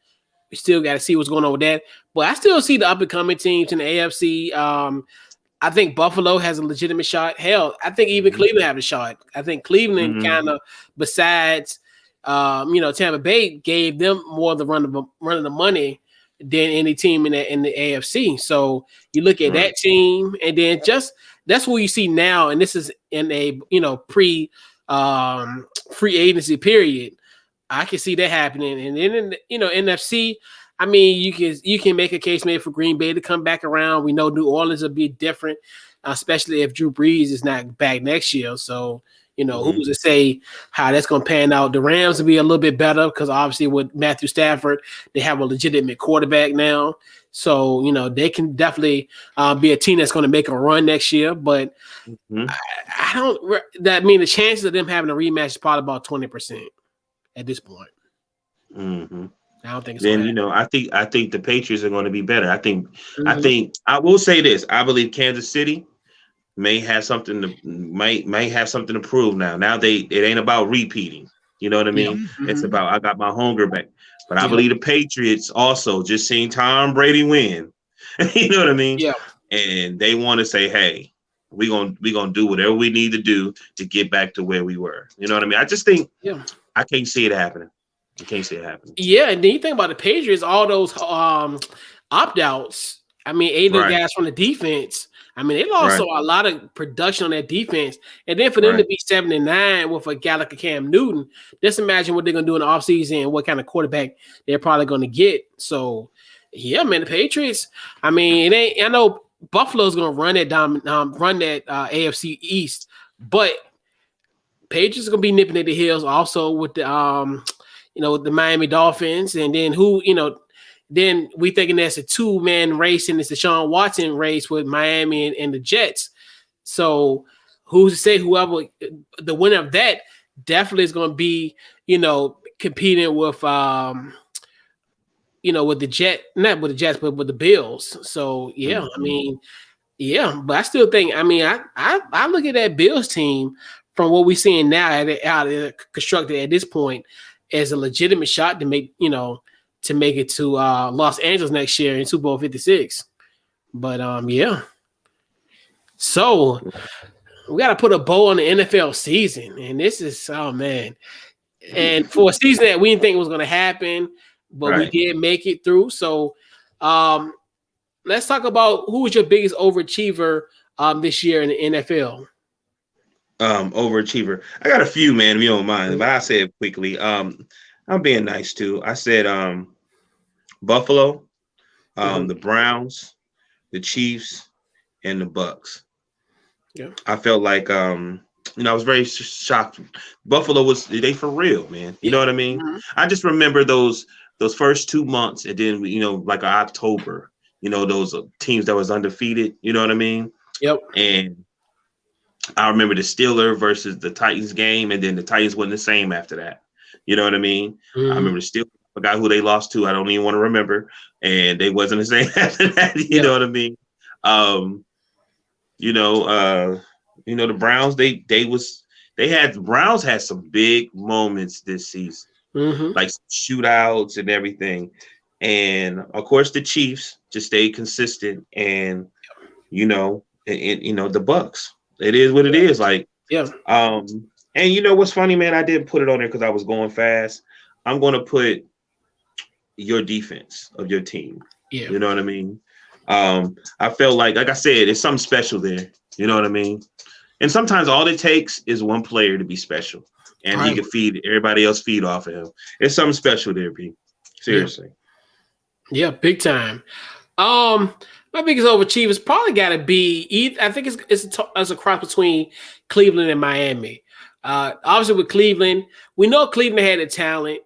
We still got to see what's going on with that. But I still see the up and coming teams in the AFC. I think Buffalo has a legitimate shot. Hell, I think even
Mm-hmm.
Cleveland have a shot. I think Cleveland
Mm-hmm.
kind of, besides, Tampa Bay gave them more of the run of the money than any team in the AFC. So you look at
Right.
that team, and then just that's what you see now. And this is in a pre free agency period. I can see that happening. And then in NFC, I mean, you can make a case maybe for Green Bay to come back around. We know New Orleans will be different, especially if Drew Brees is not back next year. So
Mm-hmm.
who's to say how that's going to pan out? The Rams will be a little bit better because obviously with Matthew Stafford, they have a legitimate quarterback now. So they can definitely be a team that's going to make a run next year. But
Mm-hmm.
I don't. That mean the chances of them having a rematch is probably about 20% at this point.
Mm-hmm.
I don't think it's gonna
Then
happen.
I think the Patriots are going to be better. I
Mm-hmm.
think I will say this. I believe Kansas City may have something to prove now. Now it ain't about repeating. You know what I
Yep.
mean? It's
Mm-hmm.
about I got my hunger back. But I
Yep.
believe the Patriots also just seen Tom Brady win. You know what I mean?
Yep.
And they want to say, hey, we gonna do whatever we need to do to get back to where we were. You know what I mean? I just think
Yeah.
I can't see it happening. I can't see it happening.
Yeah, and then you think about the Patriots, all those opt outs. I mean, eight of the
Right,
guys from the defense. I mean, they lost
right,
a lot of production on that defense. And then for them to
right.
be 7-9 with a guy like a Cam Newton, just imagine what they're gonna do in the offseason and what kind of quarterback they're probably gonna get. So yeah, man, the Patriots. I mean, it ain't I know Buffalo's gonna run that AFC East, but Patriots are gonna be nipping at the heels also with the Miami Dolphins, and then then we thinking that's a 2-man race, and it's a Sean Watson race with Miami and the Jets. So who's to say whoever the winner of that definitely is gonna be, competing with the not with the Jets, but with the Bills. So yeah, I
Mhm.
mean, yeah, but I still think. I mean, I look at that Bills team from what we're seeing now constructed at this point as a legitimate shot to make it to Los Angeles next year in Super Bowl 56. But yeah. So we got to put a bow on the NFL season, and this is man. And for a season that we didn't think was going to happen, but we
Right.
did make it through. So um, let's talk about who was your biggest overachiever this year in the NFL.
Overachiever. I got a few, man, if you don't mind,
Mhm.
but I'll say it quickly. I'm being nice too. I said Buffalo,
Mhm.
the Browns, the Chiefs, and the Bucks.
Yeah.
I felt like I was very shocked. Buffalo was they for real, man. You know
Yeah.
what I mean?
Mhm.
I just remember those first 2 months, and then like October. Those teams that was undefeated. You know what I mean?
Yep.
And I remember the Steelers versus the Titans game, and then the Titans wasn't the same after that. You know what I mean? I remember still forgot who they lost to. I don't even want to remember, and they wasn't the same after that. You know what I mean? The Browns. The Browns had some big moments this season, like shootouts and everything, and of course the Chiefs just stayed consistent, and the Bucks. It is what it is. Like, and you know what's funny, man? I didn't put it on there because I was going fast. I'm going to put your defense of your team.
Yeah.
You know what I mean? I felt like I said, it's something special there. You know what I mean? And sometimes all it takes is one player to be special, and he can feed everybody else feed off of him. It's something special there, P. Seriously.
Yeah, big time. My biggest overachievers probably got to be. I think it's a cross between Cleveland and Miami. Obviously, with Cleveland, we know Cleveland had the talent.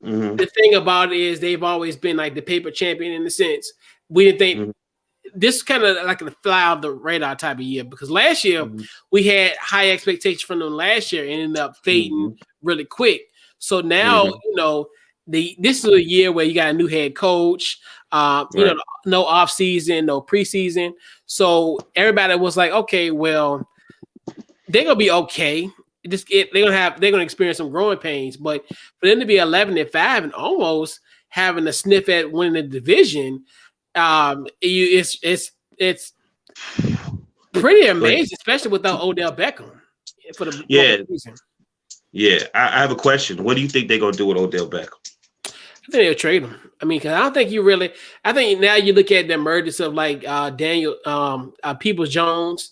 The thing about it is they've always been like the paper champion in the sense we didn't think this kind of like a fly off the radar type of year because last year we had high expectations from them last year and ended up fading really quick. So now this is a year where you got a new head coach. No off season, no preseason. So everybody was like, okay, well, they're gonna be okay. They're gonna experience some growing pains, but for them to be 11-5 and almost having a sniff at winning the division, it's pretty amazing, especially without Odell Beckham for the season.
Yeah, I have a question. What do you think they're gonna do with Odell Beckham?
I think they'll trade him. I mean, because I don't think I think now you look at the emergence of like Daniel Peoples-Jones,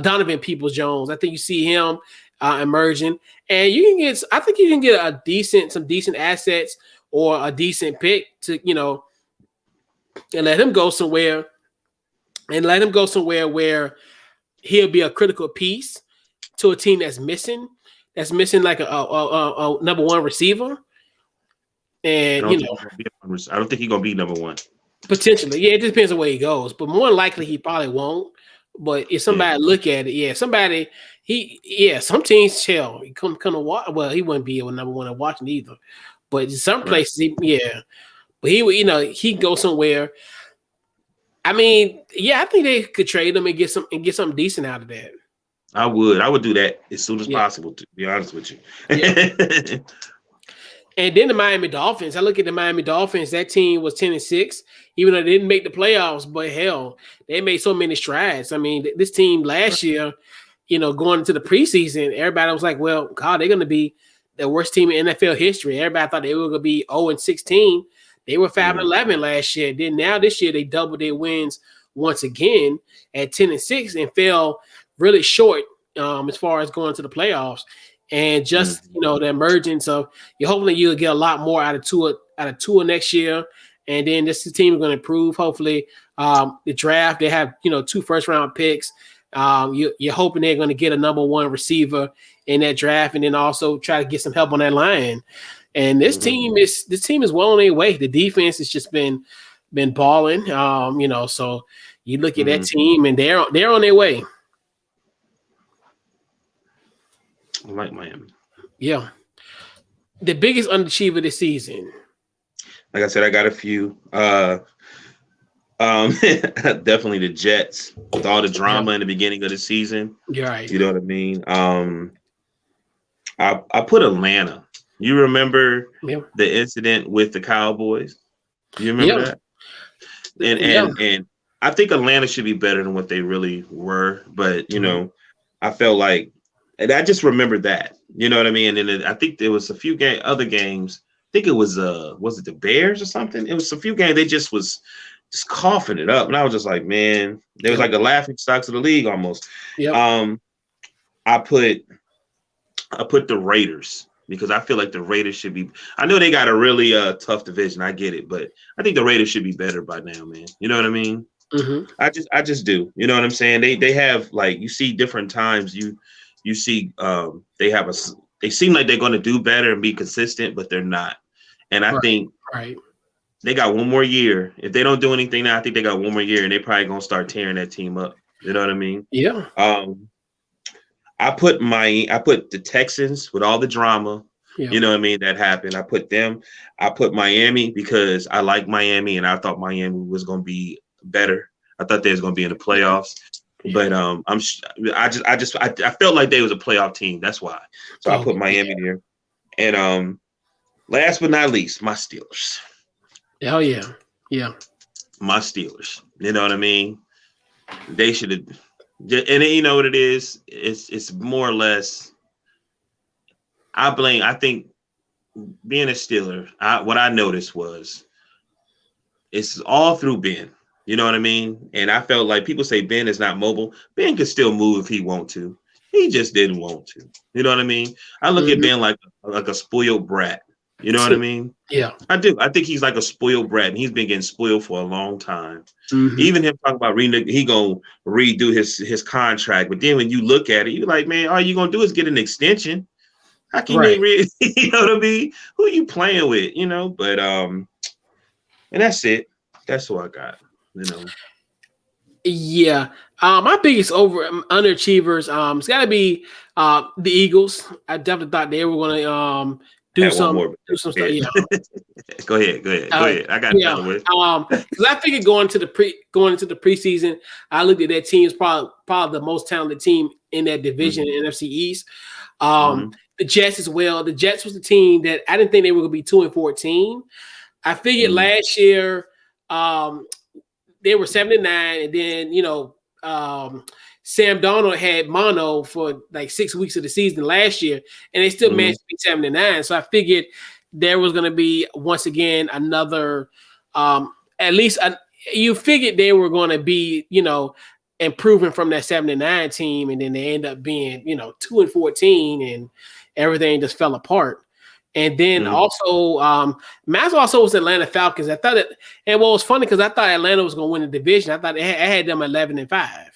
Donovan Peoples-Jones. I think you see him emerging, and I think you can get some decent assets or a decent pick to and let him go somewhere, where he'll be a critical piece to a team that's missing like a number one receiver. And
I don't think he's gonna be number one.
Potentially, yeah, it depends on where he goes, but more likely he probably won't. But if somebody look at it, some teams chill. He come to watch. Well, he wouldn't be able number one to watching either. But in some places, but he can go somewhere. I mean, I think they could trade him and get something decent out of that.
I would do that as soon as possible. To be honest with you. Yeah.
And then the Miami Dolphins. I look at the Miami Dolphins. That team was 10-6, even though they didn't make the playoffs. But hell, they made so many strides. I mean, this team last year, going into the preseason, everybody was like, "Well, God, they're going to be the worst team in NFL history." Everybody thought they were going to be 0-16. They were 5-11 last year. Then now this year they doubled their wins once again at 10-6 and fell really short as far as going to the playoffs. And just the emergence of hopefully you'll get a lot more out of Tua next year, and then this team is going to improve. Hopefully, the draft they have 2 first-round picks. You're hoping they're going to get a number one receiver in that draft, and then also try to get some help on that line. And this team is well on their way. The defense has just been balling. So you look at that team, and they're on their way.
I like Miami.
Yeah. The biggest underachiever this season.
Like I said, I got a few. Definitely the Jets with all the drama in the beginning of the season.
You're right.
You know what I mean? I put Atlanta. You remember the incident with the Cowboys? You remember that? And I think Atlanta should be better than what they really were, but I felt like. And I just remember that, you know what I mean? And then I think there was a few other games. I think it was it the Bears or something? It was a few games. They just was just coughing it up. And I was just like, man, there was like the laughing stocks of the league almost. Yep. I put the Raiders because I feel like the Raiders should be. I know they got a really tough division. I get it. But I think the Raiders should be better by now, man. You know what I mean? I just do. You know what I'm saying? They have like you see different times you see they seem like they're going to do better and be consistent, but they're not. And I think they got one more year. If they don't do anything now, I think they got one more year and they're probably going to start tearing that team up. You know what I mean?
Yeah.
I put the Texans with all the drama. You know what I mean? That happened. I put them. I put Miami because I like Miami, and I thought Miami was going to be better. I thought they was going to be in the playoffs. Yeah. But I felt like they was a playoff team. That's why. So I put Miami there. And last but not least, my Steelers.
Oh yeah.
My Steelers. You know what I mean? They should have. And you know what it is? It's more or less. I think being a Steeler, what I noticed was it's all through Ben. You know what I mean? And I felt like people say Ben is not mobile. Ben can still move if he want to. He just didn't want to. You know what I mean? I look at Ben like a spoiled brat. You know what I mean?
Yeah.
I do. I think he's like a spoiled brat, and he's been getting spoiled for a long time. Even him talking about he gonna redo his contract, but then when you look at it, you're like, man, all you gonna do is get an extension. How can you you know what I mean? Who are you playing with? You know, but and that's it. That's what I got. You know.
Yeah. My biggest underachievers, it's gotta be the Eagles. I definitely thought they were gonna do some stuff. Yeah.
Go ahead. I got another one.
Because I figured going into the preseason, I looked at that team as probably the most talented team in that division in NFC East. The Jets as well. The Jets was the team that I didn't think they were going to be 2-14. I figured last year they were 7-9, and then Sam Darnold had mono for like 6 weeks of the season last year, and they still managed to be 7-9. So I figured there was going to be once again another at least you figured they were going to be improving from that 7-9 team, and then they end up being 2-14, and everything just fell apart. And then also, Mass also was Atlanta Falcons. I thought and what was funny because I thought Atlanta was going to win the division. I thought I had them 11-5,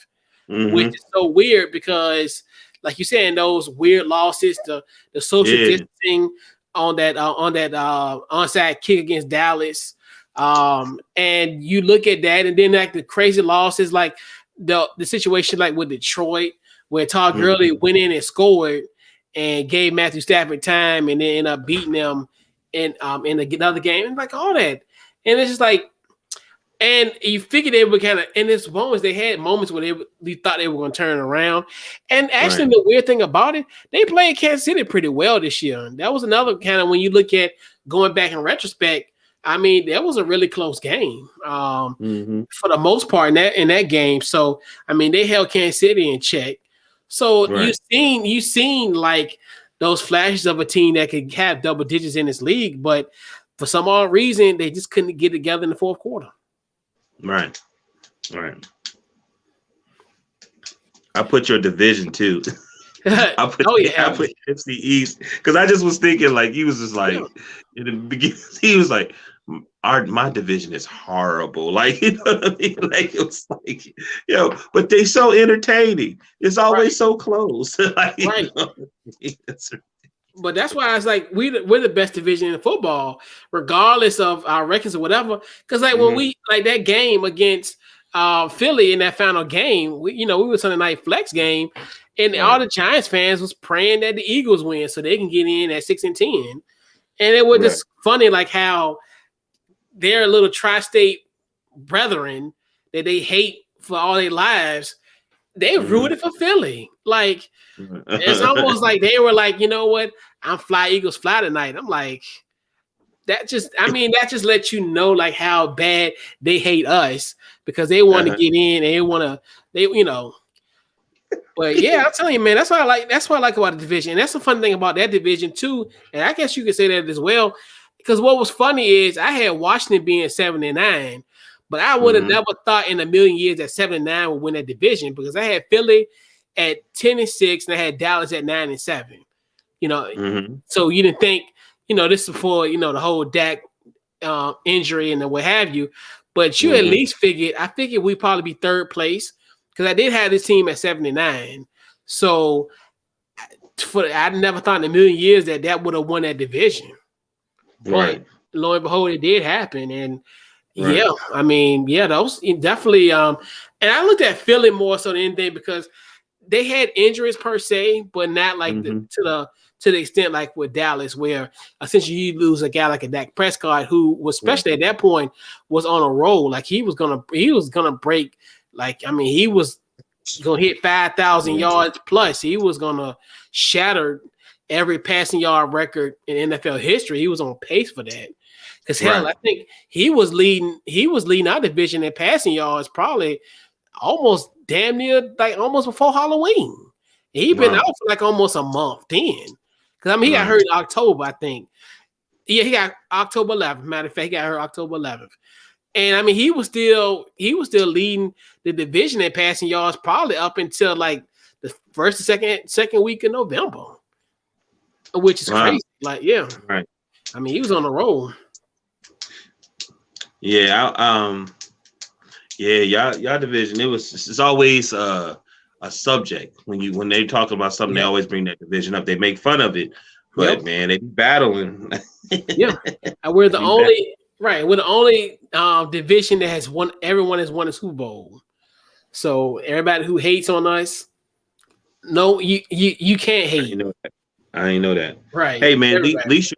which is so weird because, like you said, those weird losses, the social distancing on that onside kick against Dallas, and you look at that, and then like the crazy losses, like the situation like with Detroit, where Todd Gurley went in and scored and gave Matthew Stafford time, and then ended up beating them in another game, and like all that. And it's just like, and you figured they were kind of in this moments. They had moments where they thought they were going to turn around. And actually, the weird thing about it, they played Kansas City pretty well this year. And that was another kind of when you look at going back in retrospect. I mean, that was a really close game for the most part in that game. So I mean, they held Kansas City in check. So you seen like those flashes of a team that could have double digits in this league, but for some odd reason they just couldn't get together in the fourth quarter.
Right. I put your division too. I put NFC East because I just was thinking like he was just like in the beginning he was like my division is horrible. Like, you know what I mean? Like, it was like, but they so entertaining. It's always so close. Like,
but that's why it's like we're the best division in football, regardless of our records or whatever. Because like when we like that game against Philly in that final game, we were Sunday night flex game, and all the Giants fans was praying that the Eagles win so they can get in at 6-10. And it was just funny, like how their little tri-state brethren that they hate for all their lives, they rooted for Philly. Like, it's almost like they were like, you know what? I'm fly Eagles fly tonight. I'm like, that just lets you know like how bad they hate us because they want to get in and But yeah, I'm telling you, man, that's what I like. That's what I like about the division. And that's the fun thing about that division too. And I guess you could say that as well. Because what was funny is I had Washington being 7-9, but I would have never thought in a million years that 7-9 would win that division because I had Philly at 10-6 and I had Dallas at 9-7. So you didn't think, this is before the whole Dak injury and what have you. But you at least figured we'd probably be third place because I did have this team at 7-9. So I never thought in a million years that would have won that division. But lo and behold, it did happen. And those definitely and I looked at Philly more so than anything because they had injuries per se, but not like
Mm-hmm.
to the extent like with Dallas, where essentially you lose a guy like a Dak Prescott, who was especially at that point was on a roll. Like he was gonna break. Like I mean, he was gonna hit 5,000 yards plus. He was gonna shatter every passing yard record in NFL history. He was on pace for that. Because hell, I think he was leading our division in passing yards probably almost damn near like almost before Halloween. He been out for like almost a month then. Because I mean, he got hurt in October, I think. Yeah, he got October 11th. Matter of fact, he got hurt October 11th. And I mean, he was still leading the division in passing yards probably up until like the first or second week of November, which is crazy. Like, yeah, I mean, he was on the roll.
Yeah, y'all division. It's always a subject when they talk about something. They always bring that division up. They make fun of it, but man, they be battling.
Yeah, we're the only. Right, we're the only division that has won. Everyone has won a Super Bowl. So everybody who hates on us, no, you can't hate.
I ain't know that.
Right.
Hey man, at least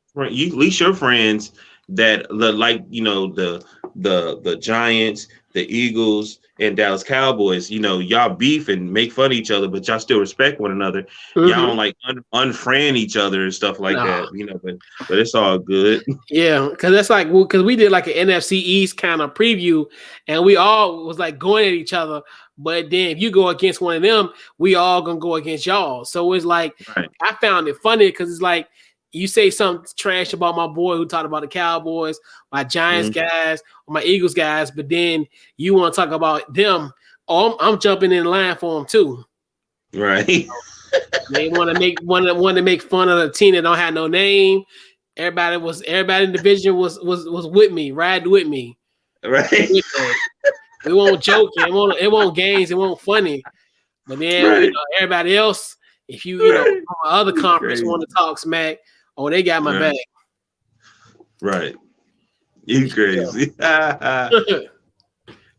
your friends that like the Giants, the Eagles, and Dallas Cowboys. Y'all beef and make fun of each other, but y'all still respect one another. Mm-hmm. Y'all don't like unfriend each other and stuff like that. But it's all good.
Yeah, because that's like because we did like an NFC East kind of preview, and we all was like going at each other. But then if you go against one of them, we all gonna go against y'all. So it's like I found it funny because it's like you say something trash about my boy who talked about the Cowboys, my Giants guys, or my Eagles guys, but then you want to talk about them. Oh, I'm jumping in line for them too.
Right.
They want to make fun of the team that don't have no name. Everybody in the division was with me, riding with me.
Right.
We won't joke. It won't games. It won't funny. But then everybody else, if you from other conference want to talk smack, they got my back.
Right. You crazy.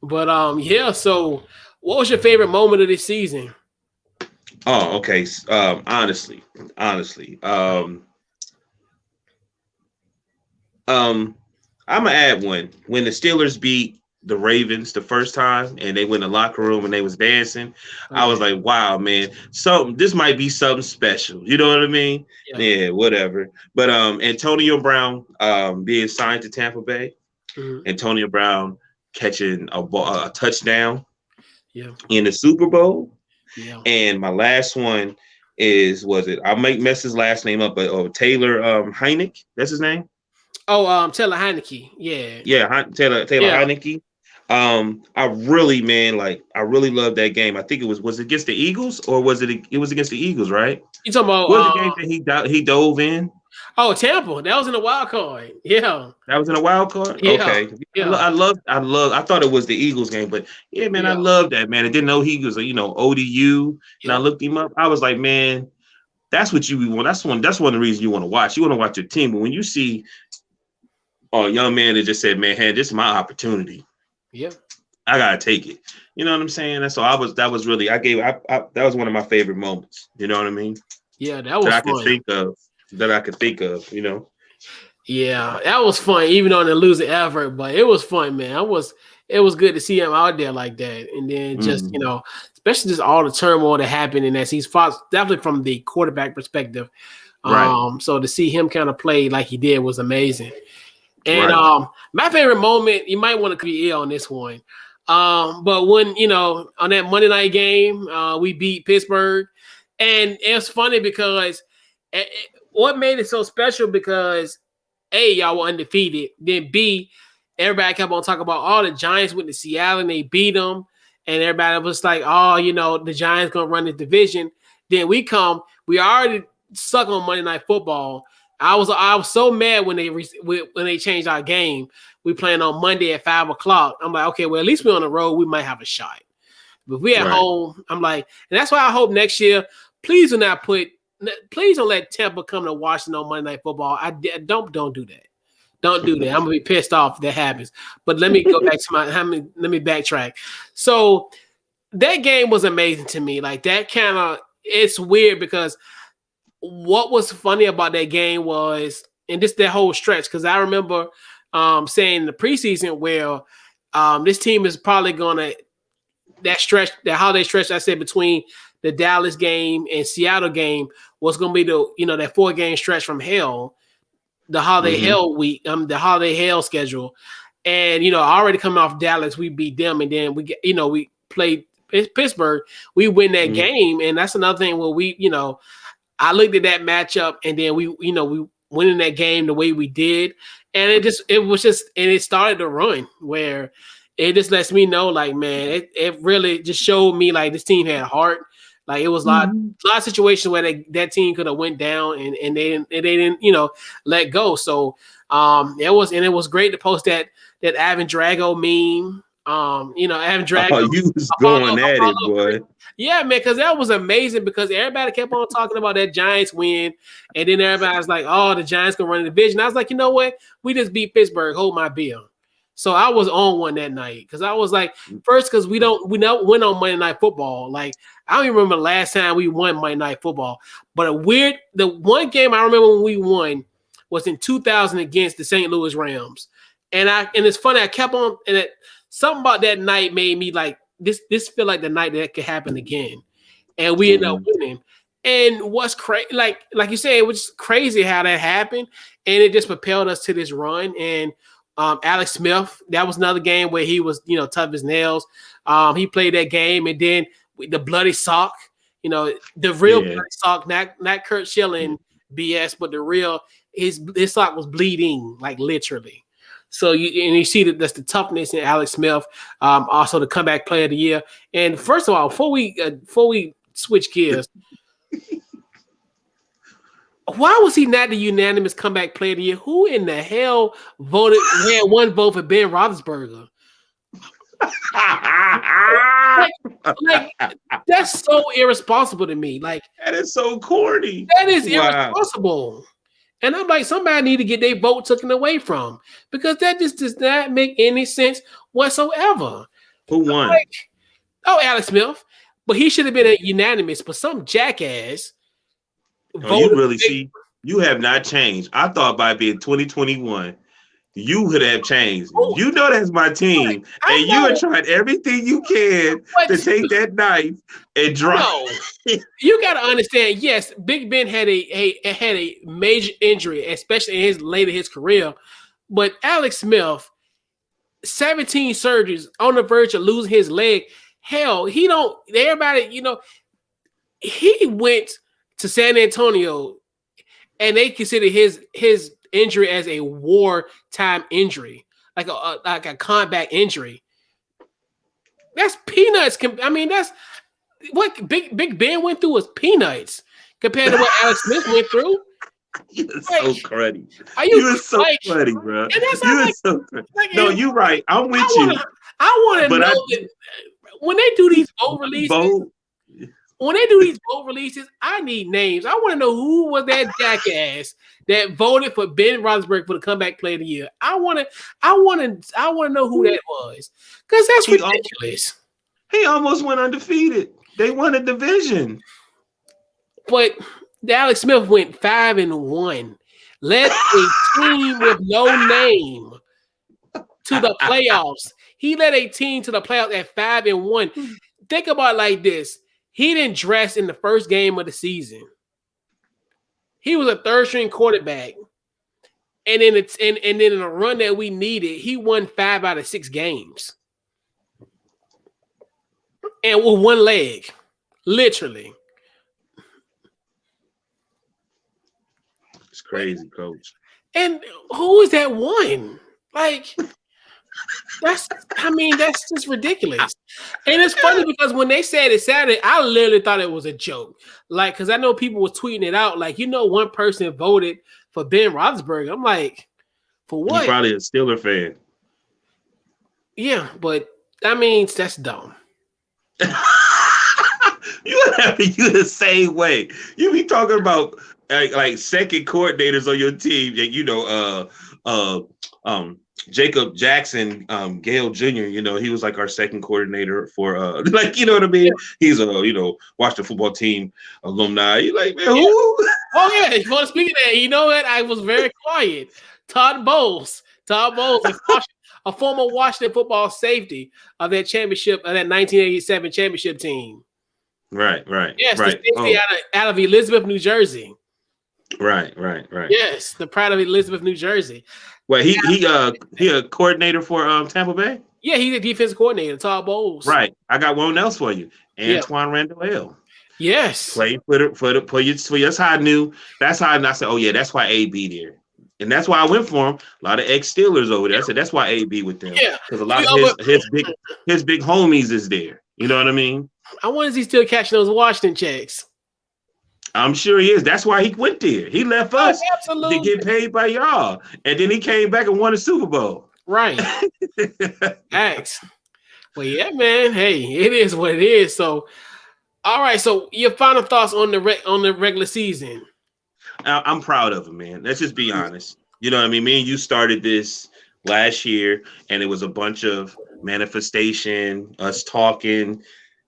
But So what was your favorite moment of this season?
Oh, okay. Honestly. I'm gonna add one. When the Steelers beat the Ravens the first time and they went in the locker room and they was dancing, I was like, wow, man, this might be something special. You know what I mean? Yeah, whatever. But Antonio Brown being signed to Tampa Bay, Antonio Brown catching a touchdown in the Super Bowl. Yeah. And my last one I might mess his last name up, but Taylor Heinicke, that's his name?
Oh, Taylor Heinicke. Yeah.
Yeah, Taylor Heinicke. I really loved that game. I think was it against the Eagles or was it was against the Eagles, right?
You talking about
what was the game that he dove in?
Oh, Tampa. That was in the wild card. Yeah.
That was in a wild card?
Yeah.
Okay. Yeah. I thought it was the Eagles game, but yeah, man, I love that, man. I didn't know he was ODU. And I looked him up. I was like, man, that's what you want. That's one of the reasons you want to watch. You want to watch your team. But when you see a young man that just said, man, hey, this is my opportunity. Yeah. I gotta take it. You know what I'm saying? And so that was one of my favorite moments. You know what I mean?
Yeah, that was
that I could think of,
Yeah, that was fun, even on the losing effort, but it was fun, man. It was good to see him out there like that. And then just, especially just all the turmoil that happened in that season, definitely from the quarterback perspective. Right. So to see him kind of play like he did was amazing. And my favorite moment, you might want to be ill on this one. But when, on that Monday night game, we beat Pittsburgh. And it's funny because what made it so special because A, y'all were undefeated. Then B, everybody kept on talking about all the Giants went to Seattle and they beat them. And everybody was like, the Giants going to run the division. Then we already suck on Monday Night Football. I was so mad when they changed our game. We playing on Monday at 5:00. I'm like, okay, well, at least we're on the road. We might have a shot. But if we at home, I'm like, and that's why I hope next year, please don't let Tampa come to Washington on Monday Night Football. Don't do that. Don't do that. I'm gonna be pissed off if that happens. But let me go back to let me backtrack. So that game was amazing to me. Like that kind of, it's weird because what was funny about that game was, and just that whole stretch, because I remember saying in the preseason where this team is probably gonna that stretch, that holiday stretch I said between the Dallas game and Seattle game was gonna be that 4-game stretch from hell, the holiday hell week, the holiday hell schedule. And already coming off Dallas, we beat them, and then we played Pittsburgh, we win that game, and that's another thing where I looked at that matchup, and then we winning that game the way we did, and it started to run where it just lets me know, like, man, it really just showed me like this team had heart. Like it was a lot of situations where that team could have went down, and they didn't let go. So it was great to post that Ivan Drago meme. Ivan Drago.
Oh, you was going at it, boy.
Yeah, man, because that was amazing because everybody kept on talking about that Giants win, and then everybody was like, oh, the Giants gonna run the division. I was like, you know what? We just beat Pittsburgh. Hold my beer. So I was on one that night because I was like, first, because we don't win on Monday Night Football. Like, I don't even remember the last time we won Monday Night Football. But the one game I remember when we won was in 2000 against the St. Louis Rams. And it's funny, I kept on, and something about that night made me like, this feel like the night that could happen again. And we ended up winning. And what's crazy, like you said, it was crazy how that happened. And it just propelled us to this run. And Alex Smith, that was another game where he was, tough as nails. He played that game, and then the bloody sock, the real bloody sock, not Kurt Schilling BS, but the real, his sock was bleeding, like literally. So you see that's the toughness in Alex Smith, also the comeback player of the year. And first of all, before we switch gears, why was he not the unanimous comeback player of the year? Who in the hell had one vote for Ben Roethlisberger? like that's so irresponsible to me. Like
that is so corny.
That is irresponsible. And I'm like, somebody need to get their vote taken away from, because that just does not make any sense whatsoever.
Who won?
Alex Smith, but he should have been a unanimous. But some jackass.
You really see, you have not changed. I thought by being 2021, you would have changed. You know that's my team, and you have tried everything you can to take that knife and drop.
No, you got to understand. Yes, Big Ben had a major injury, especially in his career. But Alex Smith, 17 surgeries, on the verge of losing his leg. Hell, he don't. Everybody, he went to San Antonio, and they consider his injury as a wartime injury, like a combat injury. That's peanuts. I mean, that's what Big Ben went through was peanuts compared to what Alex Smith went through.
You're so cruddy.
You're
so cruddy, bro. So cruddy. No, you're right. I'm with you.
I want to know that when they do these vote releases. When they do these vote releases, I need names. I want to know who was that jackass that voted for Ben Roethlisberger for the comeback player of the year. I want to know who that was, because that's ridiculous.
He almost went undefeated. They won a division,
but Alex Smith went 5-1, led a team with no name to the playoffs. He led a team to the playoffs at 5-1. Think about it like this. He didn't dress in the first game of the season. He was a third-string quarterback. And then in a run that we needed, he won 5 out of 6 games. And with one leg. Literally.
It's crazy, coach.
And who is that one? Like, that's just ridiculous. And it's funny because when they said it Saturday, I literally thought it was a joke. Like, because I know people were tweeting it out. Like, one person voted for Ben Roethlisberger. I'm like, for what?
You're probably a Steeler fan.
Yeah, but that means that's dumb.
You the same way. You be talking about like second coordinators on your team, and Jacob Jackson, Gale Jr., he was like our second coordinator for like, you know what I mean? He's a Washington football team alumni. You like, man, who?
Oh yeah, well, speaking of that, you know what? I was very quiet. Todd Bowles, a former Washington football safety of that 1987 championship team.
Right.
Yes, the safety out of Elizabeth, New Jersey.
Right.
Yes, the pride of Elizabeth, New Jersey.
Well, he a coordinator for Tampa Bay.
Yeah, he's a defensive coordinator, Todd Bowles.
Right. I got one else for you, Antoine Randall.
Yes.
Play for your. That's how I knew. That's how I said, oh yeah, that's why AB there, and that's why I went for him. A lot of ex-Steelers over there. I said that's why AB with them.
Yeah,
because a lot of his big homies is there. You know what I mean?
I wonder if he's still catching those Washington checks.
I'm sure he is. That's why he went there. He left us to get paid by y'all, and then he came back and won a Super Bowl.
Right. Thanks. Well, yeah, man. Hey, it is what it is. So, all right. So, your final thoughts on the regular season?
I'm proud of him, man. Let's just be honest. You know what I mean? Me and you started this last year, and it was a bunch of manifestation, us talking.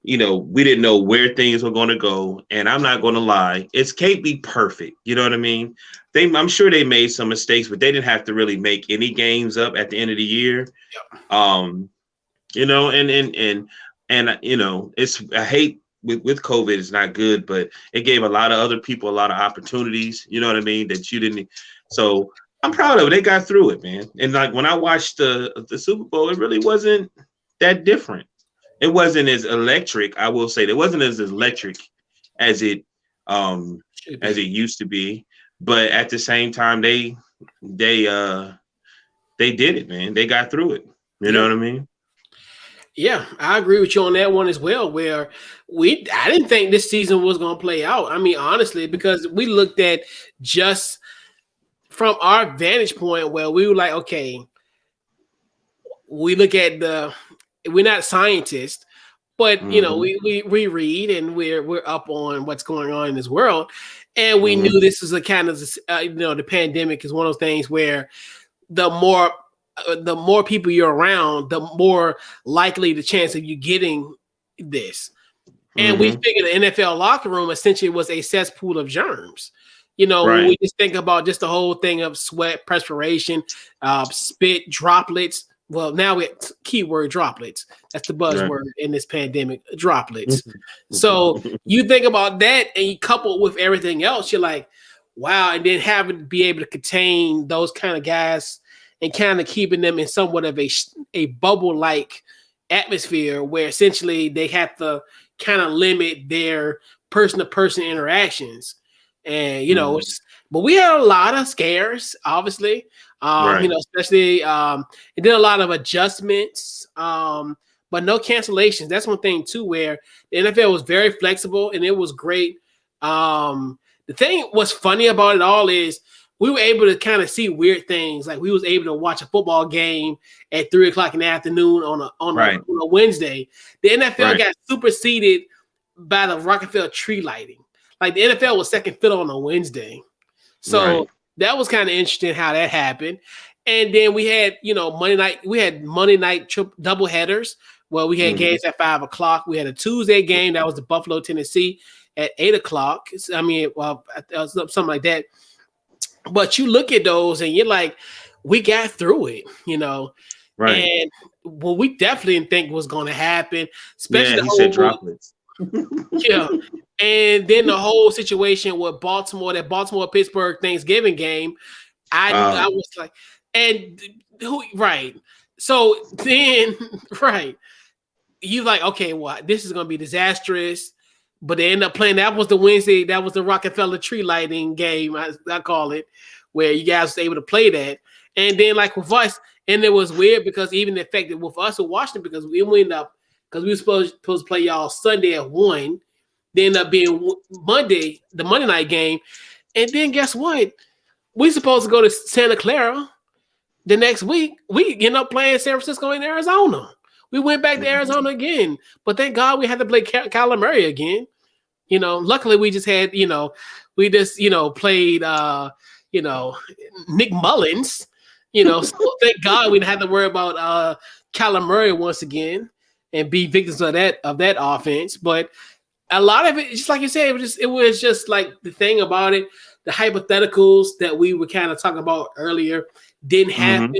We didn't know where things were going to go, and I'm not going to lie, it can't be perfect. You know what I mean? I'm sure they made some mistakes, but they didn't have to really make any games up at the end of the year.
Yep.
And it's, I hate with COVID, it's not good, but it gave a lot of other people a lot of opportunities. You know what I mean? That you didn't. So I'm proud of it. They got through it, man. And like when I watched the Super Bowl, it really wasn't that different. It wasn't as electric. I will say it wasn't as electric as it used to be. But at the same time, they did it, man. They got through it. You know what I mean?
Yeah, I agree with you on that one as well. Where I didn't think this season was going to play out. I mean, honestly, because we looked at just from our vantage point where we were like, okay, we look at we're not scientists, but we read and we're up on what's going on in this world, and we knew this is a kind of the pandemic is one of those things where the more people you're around, the more likely the chance of you getting this. And we figured the NFL locker room essentially was a cesspool of germs. When we just think about just the whole thing of sweat, perspiration, spit, droplets. Well, now we keyword droplets. That's the buzzword in this pandemic, droplets. So you think about that and you couple it with everything else, you're like, wow. And then having to be able to contain those kind of guys and kind of keeping them in somewhat of a bubble-like atmosphere where essentially they have to kind of limit their person-to-person interactions. And, but we had a lot of scares, obviously. Especially and did a lot of adjustments, but no cancellations. That's one thing too, where the NFL was very flexible and it was great. The thing what's funny about it all is we were able to kind of see weird things. Like we was able to watch a football game at 3:00 in the afternoon on a Wednesday. The NFL got superseded by the Rockefeller tree lighting. Like the NFL was second fiddle on a Wednesday. So that was kind of interesting how that happened. And then we had, Monday night double headers. Well, we had games at 5:00. We had a Tuesday game. That was the Buffalo, Tennessee at 8:00. I mean, something like that. But you look at those and you're like, we got through it, Right. And what we definitely didn't think was going to happen, especially
he said droplets.
Yeah. And then the whole situation with that Baltimore-Pittsburgh Thanksgiving game, I was like, So then, you like, okay, well, this is going to be disastrous. But they end up playing. That was the Wednesday. That was the Rockefeller tree lighting game, I call it, where you guys were able to play that. And then, like with us, and it was weird because even the fact that with us in Washington, because we were supposed to play y'all Sunday at 1, they ended up being Monday, the Monday night game. And then guess what? We supposed to go to Santa Clara the next week. We end up playing San Francisco and Arizona. We went back to Arizona again, but thank God we had to play Kyler Murray again. Luckily we just had, played, Nick Mullins So thank God we didn't have to worry about Kyler Murray once again and be victims of that offense. But a lot of it, just like you said, it was just like the thing about it, the hypotheticals that we were kind of talking about earlier didn't happen.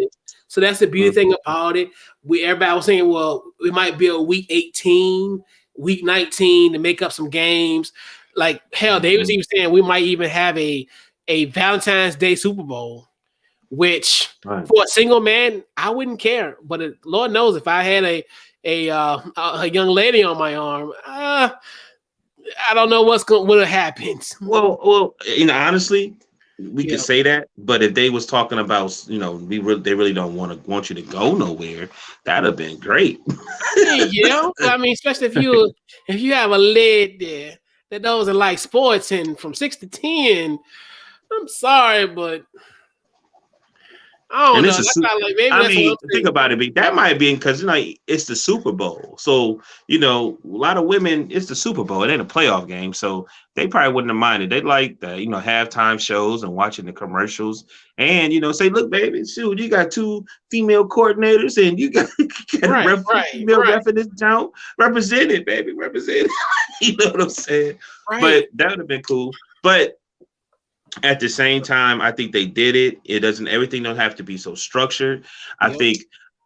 So that's the beauty thing about it. Everybody was saying, well, it might be a week 18, week 19 to make up some games. Like hell, they was even saying we might even have a Valentine's Day Super Bowl, which for a single man, I wouldn't care. But Lord knows if I had a young lady on my arm, I don't know what have happened.
Well, honestly, we could say that, but if they was talking about, they really don't want you to go nowhere, that'd have been great.
Yeah, I mean, especially if you have a lid there that doesn't like sports and from 6 to 10, I'm sorry, but I don't know. That's not like maybe
think about it. That might be because it's the Super Bowl, so a lot of women. It's the Super Bowl. It ain't a playoff game, so they probably wouldn't have minded. They like the halftime shows and watching the commercials, and say, look, baby, shoot, you got 2 female coordinators, and you got female ref in this town. Represent it, baby, represent it. You know what I'm saying? Right. But that would have been cool. But at the same time, I think they did it. Everything don't have to be so structured. I think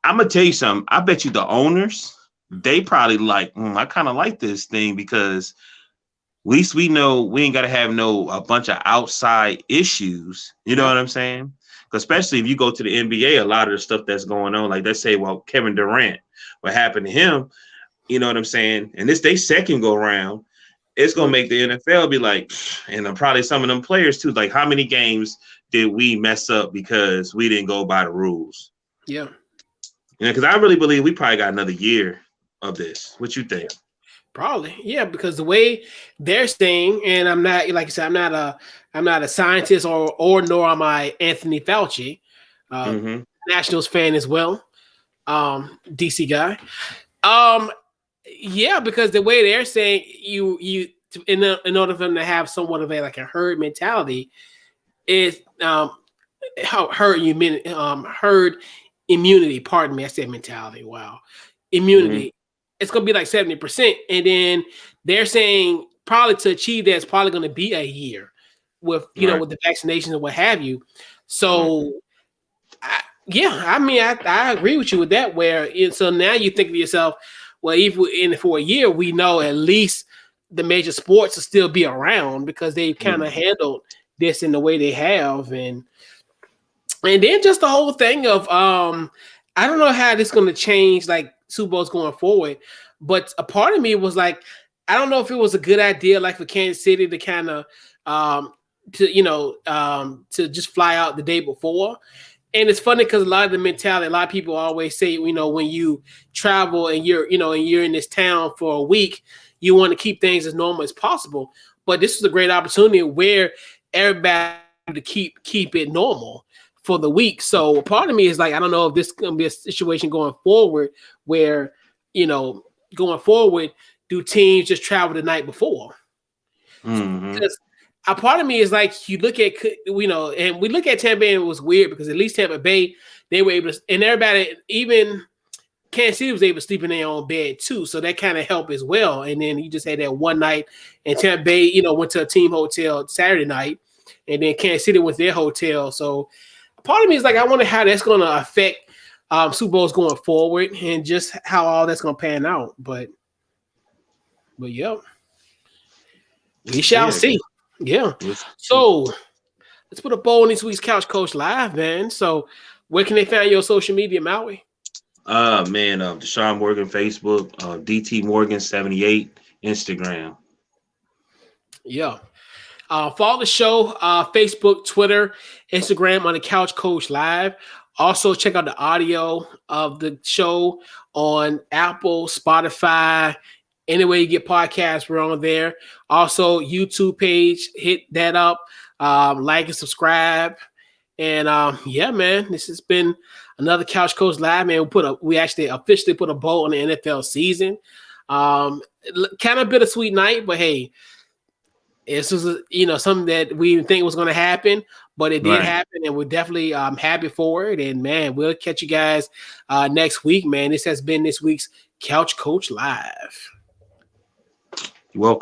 I'm gonna tell you something. I bet you the owners, they probably like, I kind of like this thing because at least we know we ain't gotta have a bunch of outside issues. You know what I'm saying? Especially if you go to the NBA, a lot of the stuff that's going on, like let's say, well, Kevin Durant, what happened to him? You know what I'm saying? And this they second go round. It's going to make the NFL be like, and probably some of them players too, like how many games did we mess up because we didn't go by the rules?
Yeah.
Because I really believe we probably got another year of this. What you think?
Probably. Yeah, because the way they're saying, and I'm not, like I said, I'm not a scientist or nor am I Anthony Fauci, Nationals fan as well, DC guy. Yeah, because the way they're saying in order for them to have somewhat of a herd mentality is herd immunity. Pardon me, I said mentality. Wow, immunity. It's gonna be like 70%, and then they're saying probably to achieve that it's probably going to be a year with with the vaccinations and what have you. So. I agree with you with that. So now you think to yourself, well, if we're in for a year, we know at least the major sports will still be around because they've kind of handled this in the way they have, and then just the whole thing of I don't know how this is going to change like Super Bowls going forward, but a part of me was like, I don't know if it was a good idea like for Kansas City to kind of to just fly out the day before. And it's funny because a lot of the mentality, a lot of people always say, when you travel and you're in this town for a week, you want to keep things as normal as possible. But this is a great opportunity where everybody to keep it normal for the week. So part of me is like, I don't know if this is going to be a situation going forward where, going forward, do teams just travel the night before? Because a part of me is like, you look at, and we look at Tampa Bay and it was weird because at least Tampa Bay, they were able to, and everybody, even Kansas City was able to sleep in their own bed too. So that kind of helped as well. And then you just had that one night and Tampa Bay, went to a team hotel Saturday night and then Kansas City went to their hotel. So part of me is like, I wonder how that's going to affect Super Bowls going forward and just how all that's going to pan out. But yeah, we shall see. Yeah. So let's put a bow on this week's Couch Coach Live, man. So where can they find your social media, Maui?
Deshaun Morgan, Facebook, DT Morgan 78, Instagram.
Yeah. Follow the show, Facebook, Twitter, Instagram on the Couch Coach Live. Also check out the audio of the show on Apple, Spotify, anyway you get podcasts, we're on there. Also, YouTube page, hit that up, like and subscribe. And yeah, man, this has been another Couch Coach Live, man. We actually officially put a bow on the NFL season. Kind of bittersweet night, but hey, This was, something that we didn't think was going to happen, but it did
Right.
happen, and we're definitely happy for it. And man, we'll catch you guys next week, man. This has been this week's Couch Coach Live.
You're welcome.